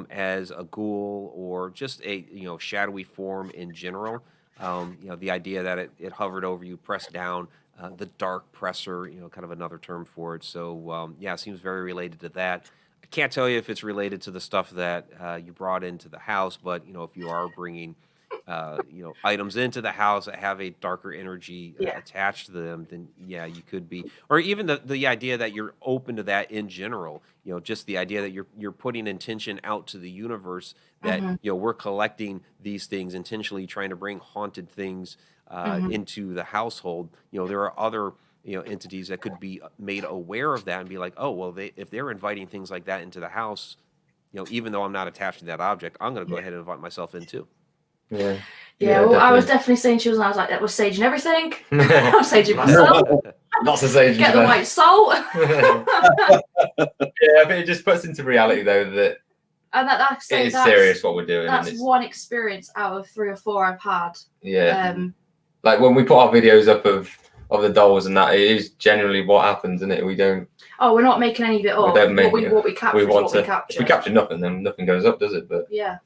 Speaker 2: as a ghoul or just a shadowy form in general. The idea that it hovered over you, pressed down, the dark presser, kind of another term for it. So it seems very related to that. I can't tell you if it's related to the stuff that you brought into the house, but if you are bringing items into the house that have a darker energy attached to them, then you could be, or even the idea that you're open to that in general. Just the idea that you're putting intention out to the universe that we're collecting these things, intentionally trying to bring haunted things into the household. There are other entities that could be made aware of that and be like, oh, well, if they're inviting things like that into the house, even though I'm not attached to that object, I'm going to go ahead and invite myself in too.
Speaker 3: Yeah, well, I was definitely saying she was, and I was like, that was saging everything. I'm saging myself.
Speaker 1: Lots of saging.
Speaker 3: Get the white salt.
Speaker 1: I think it just puts into reality, though, that it is serious what we're doing.
Speaker 3: That's one experience out of 3 or 4 I've had.
Speaker 1: Yeah. Like when we put our videos up of the dolls and that, it is generally what happens, isn't it? We don't. Oh,
Speaker 3: we're not making any of it up. What we capture is what we capture.
Speaker 1: If we capture nothing, then nothing goes up, does it? But
Speaker 3: yeah.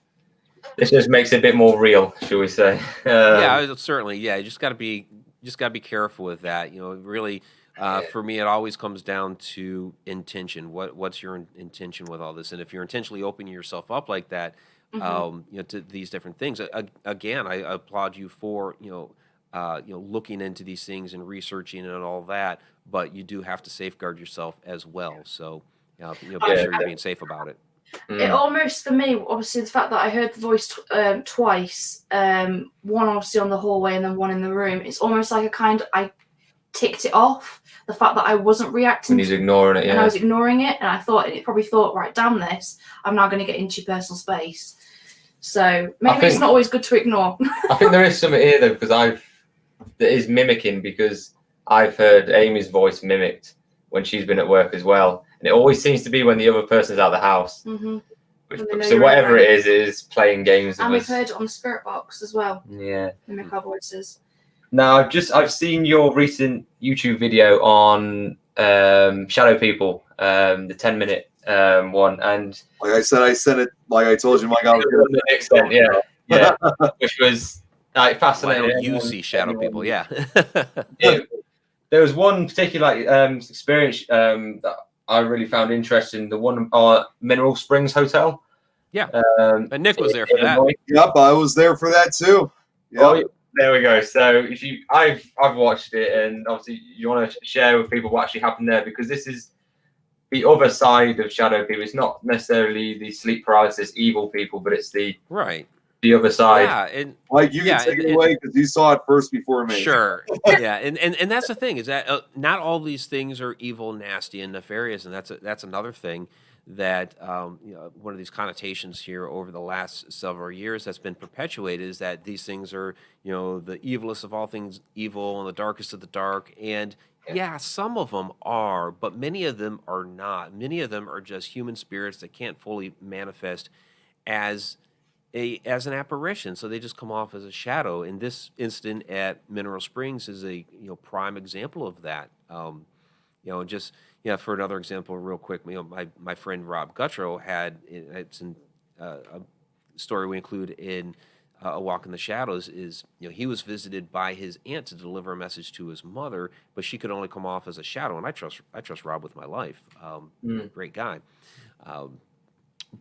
Speaker 1: This just makes it a bit more real, shall we say?
Speaker 2: Certainly. Yeah, you just got to be careful with that. Really, for me, it always comes down to intention. What's your intention with all this? And if you're intentionally opening yourself up like that, to these different things, again, I applaud you for looking into these things and researching and all that. But you do have to safeguard yourself as well. So be sure you're being safe about it.
Speaker 3: It almost, for me, obviously the fact that I heard the voice twice, one obviously on the hallway and then one in the room, it's almost like I ticked it off, the fact that I wasn't reacting.
Speaker 1: And he's ignoring it,
Speaker 3: and I was ignoring it, and I thought, it probably thought, right, damn this, I'm now going to get into your personal space. So maybe it's not always good to ignore.
Speaker 1: I think there is something here, though, because that is mimicking, because I've heard Amy's voice mimicked when she's been at work as well. And it always seems to be when the other person's out of the house. So whatever it is playing games.
Speaker 3: And we've heard it on the spirit box as well.
Speaker 1: Yeah.
Speaker 3: Mimic our voices.
Speaker 1: Now, I've seen your recent YouTube video on shadow people, the 10-minute one, and
Speaker 4: like I said, I sent it. Like I told you, Mike, I was
Speaker 1: to an extent, yeah, which was fascinating.
Speaker 2: Why don't you see shadow people? Yeah.
Speaker 1: There was one particular experience that I really found interesting. The one Mineral Springs Hotel.
Speaker 2: Yeah. And Nick was there for that.
Speaker 4: Yep, I was there for that too. Yep.
Speaker 1: Oh, there we go. So I've watched it, and obviously you want to share with people what actually happened there, because this is the other side of shadow people. It's not necessarily the sleep paralysis evil people, but it's the other side.
Speaker 2: Yeah, and
Speaker 4: Like, you can take it away because you saw it first before me.
Speaker 2: Sure. Yeah, and that's the thing, is that not all these things are evil, nasty, and nefarious, and that's another thing that one of these connotations here over the last several years that's been perpetuated is that these things are the evilest of all things evil and the darkest of the dark, and yeah, some of them are, but many of them are not. Many of them are just human spirits that can't fully manifest as an apparition, so they just come off as a shadow. And this incident at Mineral Springs is a prime example of that. Just for another example, real quick, my friend Rob Guttrow it's in a story we include in A Walk in the Shadows. Is he was visited by his aunt to deliver a message to his mother, but she could only come off as a shadow. And I trust Rob with my life. Great guy.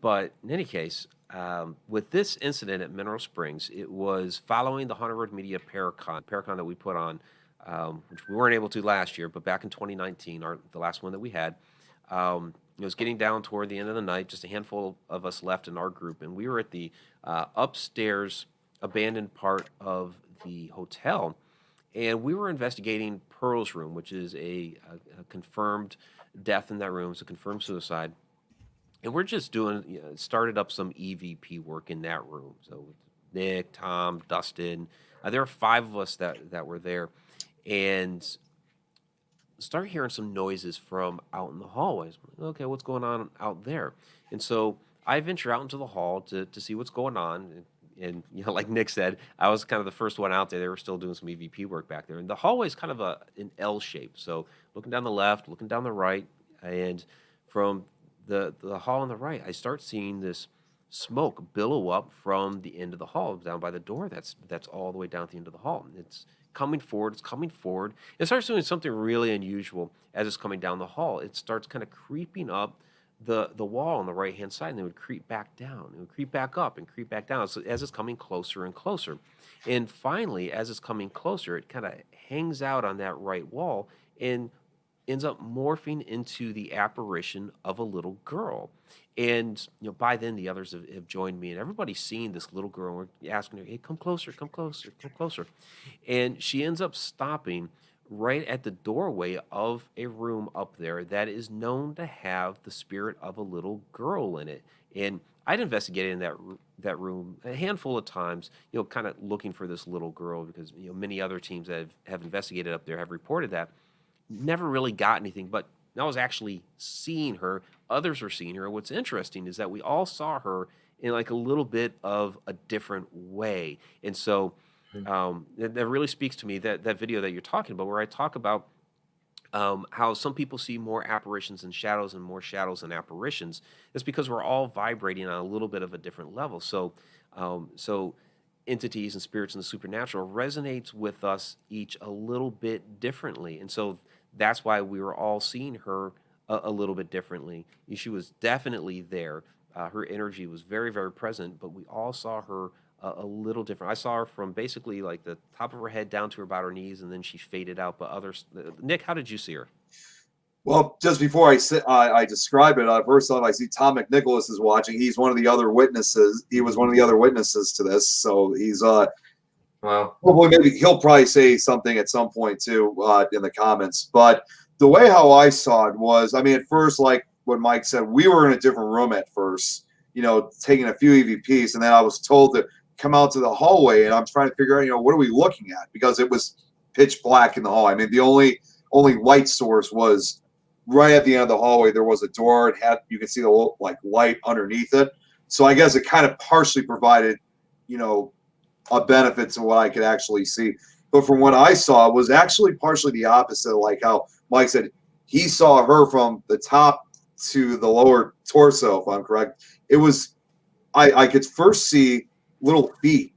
Speaker 2: But in any case, with this incident at Mineral Springs, it was following the Haunted Road Media Paracon that we put on, which we weren't able to last year, but back in 2019, the last one that we had. It was getting down toward the end of the night, just a handful of us left in our group, and we were at the upstairs abandoned part of the hotel, and we were investigating Pearl's room, which is a confirmed death in that room. It's a confirmed suicide. And we're just started up some EVP work in that room. So Nick, Tom, Dustin, there were 5 of us that were there, and started hearing some noises from out in the hallways. Okay, what's going on out there? And so I venture out into the hall to see what's going on. And like Nick said, I was kind of the first one out there. They were still doing some EVP work back there. And the hallway is kind of an L shape. So looking down the left, looking down the right, and from the hall on the right, I start seeing this smoke billow up from the end of the hall down by the door. That's all the way down at the end of the hall. It's coming forward. It starts doing something really unusual as it's coming down the hall. It starts kind of creeping up the wall on the right hand side, and it would creep back down. It would creep back up and creep back down. So as it's coming closer and closer, and finally, as it's coming closer, it kind of hangs out on that right wall and ends up morphing into the apparition of a little girl. And by then the others have joined me, and everybody's seeing this little girl. We're asking her, "Hey, come closer, come closer, come closer." And she ends up stopping right at the doorway of a room up there that is known to have the spirit of a little girl in it. And I'd investigated in that room a handful of times, kind of looking for this little girl, because many other teams that have investigated up there have reported that. Never really got anything, but I was actually seeing her. Others were seeing her. What's interesting is that we all saw her in like a little bit of a different way. And so that really speaks to me, that video that you're talking about, where I talk about how some people see more apparitions and shadows and more shadows than apparitions. It's because we're all vibrating on a little bit of a different level. So entities and spirits and the supernatural resonates with us each a little bit differently. And so that's why we were all seeing her a little bit differently. She was definitely there. Her energy was very, very present, but we all saw her a little different. I saw her from basically like the top of her head down to about her knees, and then she faded out. But others, Nick, how did you see her?
Speaker 4: Well, just before I describe it, first off, I see Tom McNicholas is watching. He's one of the other witnesses. He was one of the other witnesses to this. So he's
Speaker 1: wow.
Speaker 4: Well, maybe he'll probably say something at some point too in the comments. But the way how I saw it was, I mean, at first, like what Mike said, we were in a different room at first, taking a few EVPs, and then I was told to come out to the hallway, and I'm trying to figure out, what are we looking at? Because it was pitch black in the hall. I mean, the only light source was right at the end of the hallway. There was a door. You can see the little, light underneath it. So I guess it kind of partially provided, a benefit to what I could actually see. But from what I saw, it was actually partially the opposite. Like how Mike said, he saw her from the top to the lower torso, if I'm correct. It was, I could first see little feet,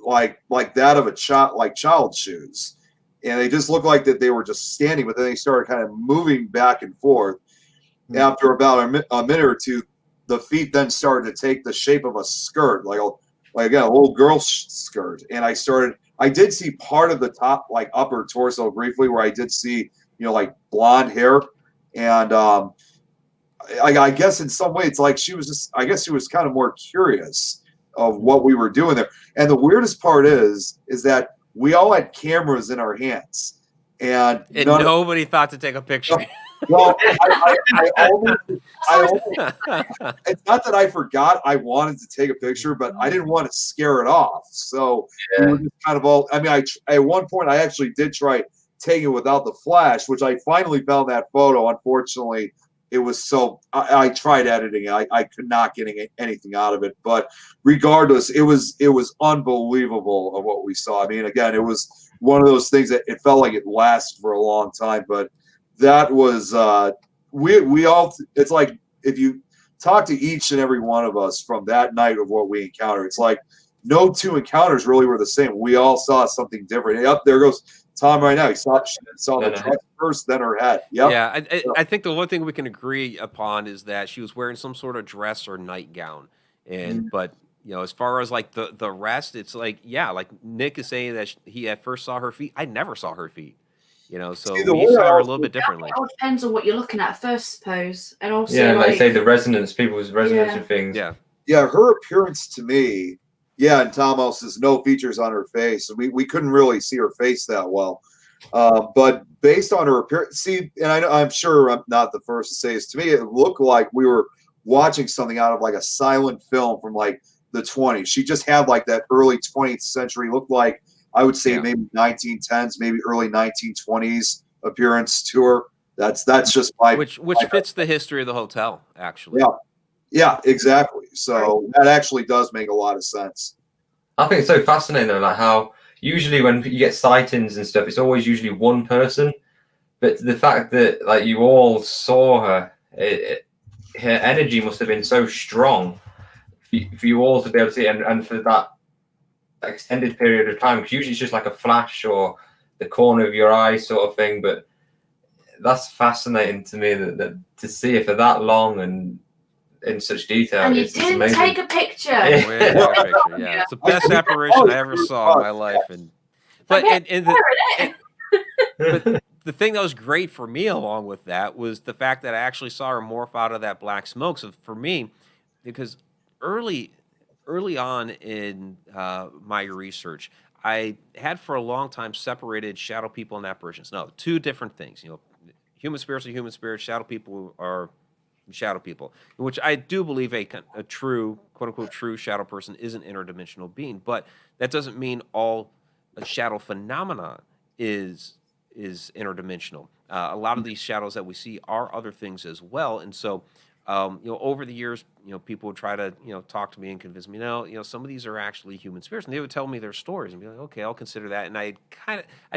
Speaker 4: like that of a child, like child shoes. And they just looked like that they were just standing, but then they started kind of moving back and forth. Mm-hmm. After about a minute or two, the feet then started to take the shape of a skirt, like again, a little girl skirt. And I did see part of the top, upper torso briefly, where I did see, blonde hair. And I guess in some way it's like she was just, I guess she was kind of more curious of what we were doing there. And the weirdest part is that we all had cameras in our hands, and
Speaker 2: nobody thought to take a picture.
Speaker 4: Well, it's not that I forgot I wanted to take a picture, but I didn't want to scare it off. So we were just kind of all, I mean, at one point I actually did try taking it without the flash, which I finally found that photo. Unfortunately, it was so, I tried editing it. I could not get anything out of it. But regardless, it was unbelievable of what we saw. I mean, again, it was one of those things that it felt like it lasted for a long time, but that was we all, it's like if you talk to each and every one of us from that night of what we encountered, it's like no two encounters really were the same. We all saw something different. Yep, there goes Tom right now. He saw the dress first, then her head. Yep.
Speaker 2: Yeah, I think the one thing we can agree upon is that she was wearing some sort of dress or nightgown. And but as far as like the rest, it's like, yeah, like Nick is saying that he at first saw her feet. I never saw her feet. So we saw her a little bit differently.
Speaker 3: It all depends on what you're looking at first, I suppose. And also,
Speaker 1: like you say, the resonance, people's resonance and things.
Speaker 4: Yeah, her appearance to me, and Tom also says no features on her face. We couldn't really see her face that well. But based on her appearance, and I'm sure I'm not the first to say this, to me it looked like we were watching something out of like a silent film from like the 20s. She just had like that early 20th century, looked like, I would say maybe 1910s, maybe early 1920s appearance to her. That's just my
Speaker 2: which fits the history of the hotel, actually.
Speaker 4: Yeah, exactly. So that actually does make a lot of sense.
Speaker 1: I think it's so fascinating though, like how usually when you get sightings and stuff, it's always usually one person, but the fact that like you all saw her, her energy must have been so strong for you all to be able to see, and for that extended period of time, because usually it's just like a flash or the corner of your eye sort of thing. But that's fascinating to me that to see it for that long and in such detail.
Speaker 3: And you didn't take a picture.
Speaker 2: Yeah, it's the best apparition I ever saw in my life. But the thing that was great for me along with that was the fact that I actually saw her morph out of that black smoke. So for me, because early on in my research, I had for a long time separated shadow people and apparitions. No, two different things. Human spirits are human spirits. Shadow people are shadow people, which I do believe a true, quote unquote, true shadow person is an interdimensional being. But that doesn't mean all a shadow phenomena is interdimensional. A lot of these shadows that we see are other things as well, and so. Over the years, people would try to, talk to me and convince me, some of these are actually human spirits, and they would tell me their stories and be like, okay, I'll consider that. And I'd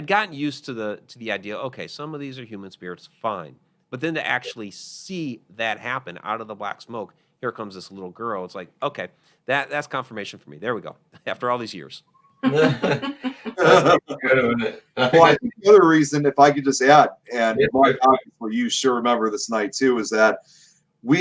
Speaker 2: gotten used to the idea, okay, some of these are human spirits, fine. But then to actually see that happen out of the black smoke, here comes this little girl. It's like, okay, that's confirmation for me. There we go. After all these years.
Speaker 4: Well, I think the other reason, if I could just add, and Mark, obviously you sure remember this night too, is that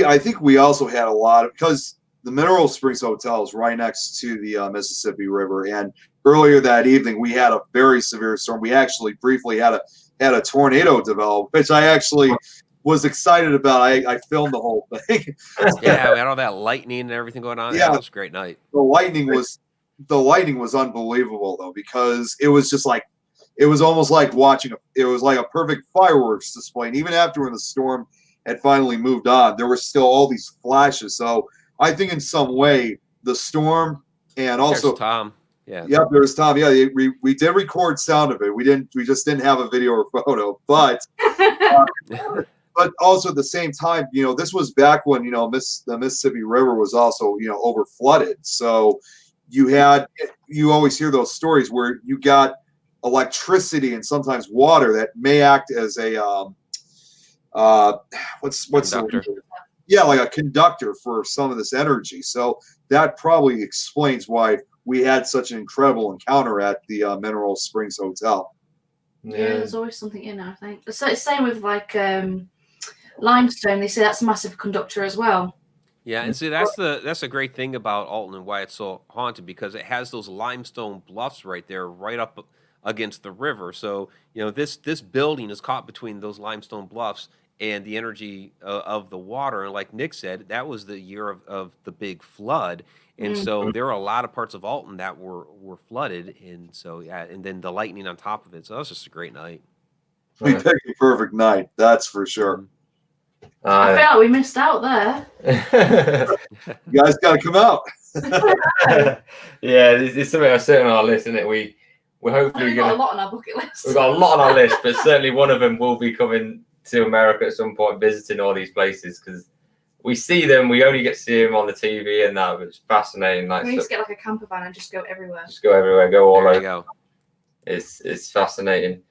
Speaker 4: I think we also had a lot of, because the Mineral Springs Hotel is right next to the Mississippi River, and earlier that evening we had a very severe storm. We actually briefly had a tornado develop, which I actually was excited about. I filmed the whole thing.
Speaker 2: Yeah, we had all that lightning and everything going on. Yeah, it was a great night.
Speaker 4: The lightning was unbelievable though, because it was just like, it was almost like it was like a perfect fireworks display. And even after when the storm had finally moved on, there were still all these flashes. So I think in some way the storm, and also
Speaker 2: there's Tom.
Speaker 4: Yep, there was Tom. Yeah, we did record sound of it. We just didn't have a video or photo. But but also at the same time, this was back when the Mississippi River was also over flooded. So you always hear those stories where you got electricity and sometimes water that may act as a what's
Speaker 2: conductor.
Speaker 4: Like a conductor for some of this energy. So that probably explains why we had such an incredible encounter at the Mineral Springs Hotel.
Speaker 3: Yeah, there's always something in there, I think. So it's same with like limestone. They say that's a massive conductor as well.
Speaker 2: Yeah, and see that's a great thing about Alton and why it's so haunted, because it has those limestone bluffs right there, right up against the river. So this building is caught between those limestone bluffs. and the energy of the water. And like Nick said, that was the year of the big flood. And so there were a lot of parts of Alton that were flooded. And so, yeah, and then the lightning on top of it. So that was just a great night.
Speaker 4: We picked a perfect night, that's for sure.
Speaker 3: I feel like we missed out there.
Speaker 4: You guys got to come out.
Speaker 1: Yeah, there's something else on our list, isn't it? We're hopefully
Speaker 3: We've got a lot on our bucket list.
Speaker 1: We've got a lot on our list, but certainly one of them will be coming to America at some point, visiting all these places, because we see them. We only get to see them on the TV and that, but it's fascinating. Like,
Speaker 3: we need to get like a camper van and just go everywhere.
Speaker 1: Just go everywhere, go all
Speaker 2: There you
Speaker 1: over.
Speaker 2: go.
Speaker 1: It's fascinating.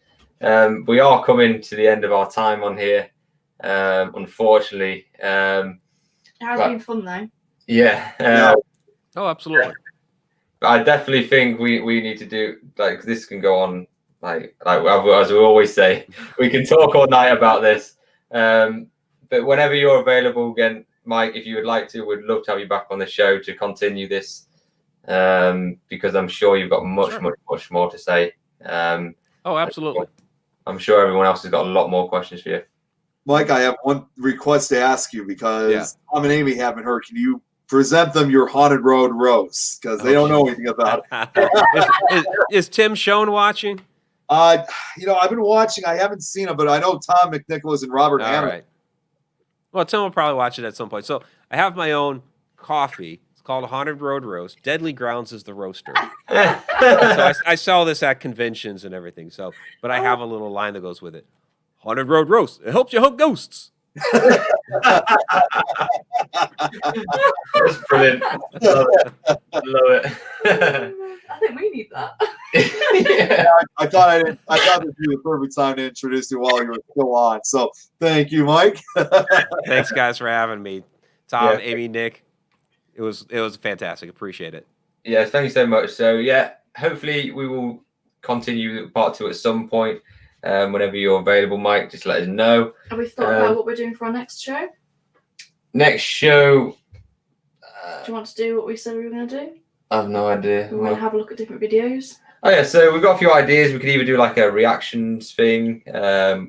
Speaker 1: We are coming to the end of our time on here, unfortunately.
Speaker 3: It has been fun though.
Speaker 1: Yeah.
Speaker 2: Oh, absolutely.
Speaker 1: I definitely think we need to do, like, this can go on, like as we always say, we can talk all night about this. But whenever you're available again, Mike, if you would like to, we'd love to have you back on the show to continue this, because I'm sure you've got much more to say.
Speaker 2: Oh, absolutely.
Speaker 1: I'm sure everyone else has got a lot more questions for you.
Speaker 4: Mike, I have one request to ask you, because Tom and Amy haven't heard. Can you present them your Haunted Road roast? Because they don't know anything about it.
Speaker 2: Is Tim Schoen watching?
Speaker 4: I've been watching. I haven't seen it, but I know Tom McNicholas and Robert
Speaker 2: All
Speaker 4: Hanna.
Speaker 2: right. Well, Tim will probably watch it at some point. So I have my own coffee. It's called a Haunted Road Roast. Deadly Grounds is the roaster. So I sell this at conventions and everything. So, but I have a little line that goes with it. Haunted Road Roast. It helps you hook ghosts.
Speaker 1: That's brilliant. Love it.
Speaker 3: I think we need that.
Speaker 1: Yeah.
Speaker 4: I thought this would be the perfect time to introduce you while you were still on. So thank you, Mike.
Speaker 2: Thanks, guys, for having me. Tom, Amy, Nick. It was fantastic. Appreciate it.
Speaker 1: Yeah, thank you so much. So hopefully we will continue part 2 at some point. Whenever you're available, Mike, just let us know.
Speaker 3: Have we thought about what we're doing for our next show?
Speaker 1: Next show.
Speaker 3: Do you want to do what we said we were going to do?
Speaker 1: I have no idea.
Speaker 3: We're going to have a look at different videos.
Speaker 1: Oh yeah, so we've got a few ideas. We could either do like a reactions thing,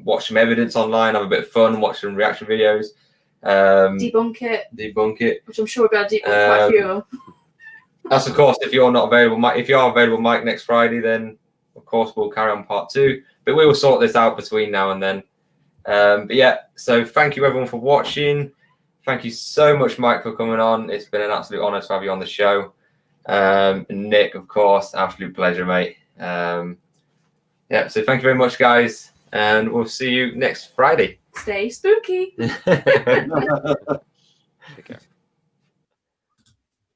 Speaker 1: watch some evidence online, have a bit of fun, watch some reaction videos.
Speaker 3: Debunk it. Which I'm sure we'll be able to debunk quite a few of them.
Speaker 1: That's of course if you're not available, Mike. If you are available, Mike, next Friday, then of course we'll carry on part 2. But we will sort this out between now and then. But yeah, so thank you everyone for watching. Thank you so much, Mike, for coming on. It's been an absolute honor to have you on the show. Nick, of course, absolute pleasure, mate. So thank you very much, guys, and we'll see you next Friday.
Speaker 3: Stay spooky.
Speaker 2: Take care.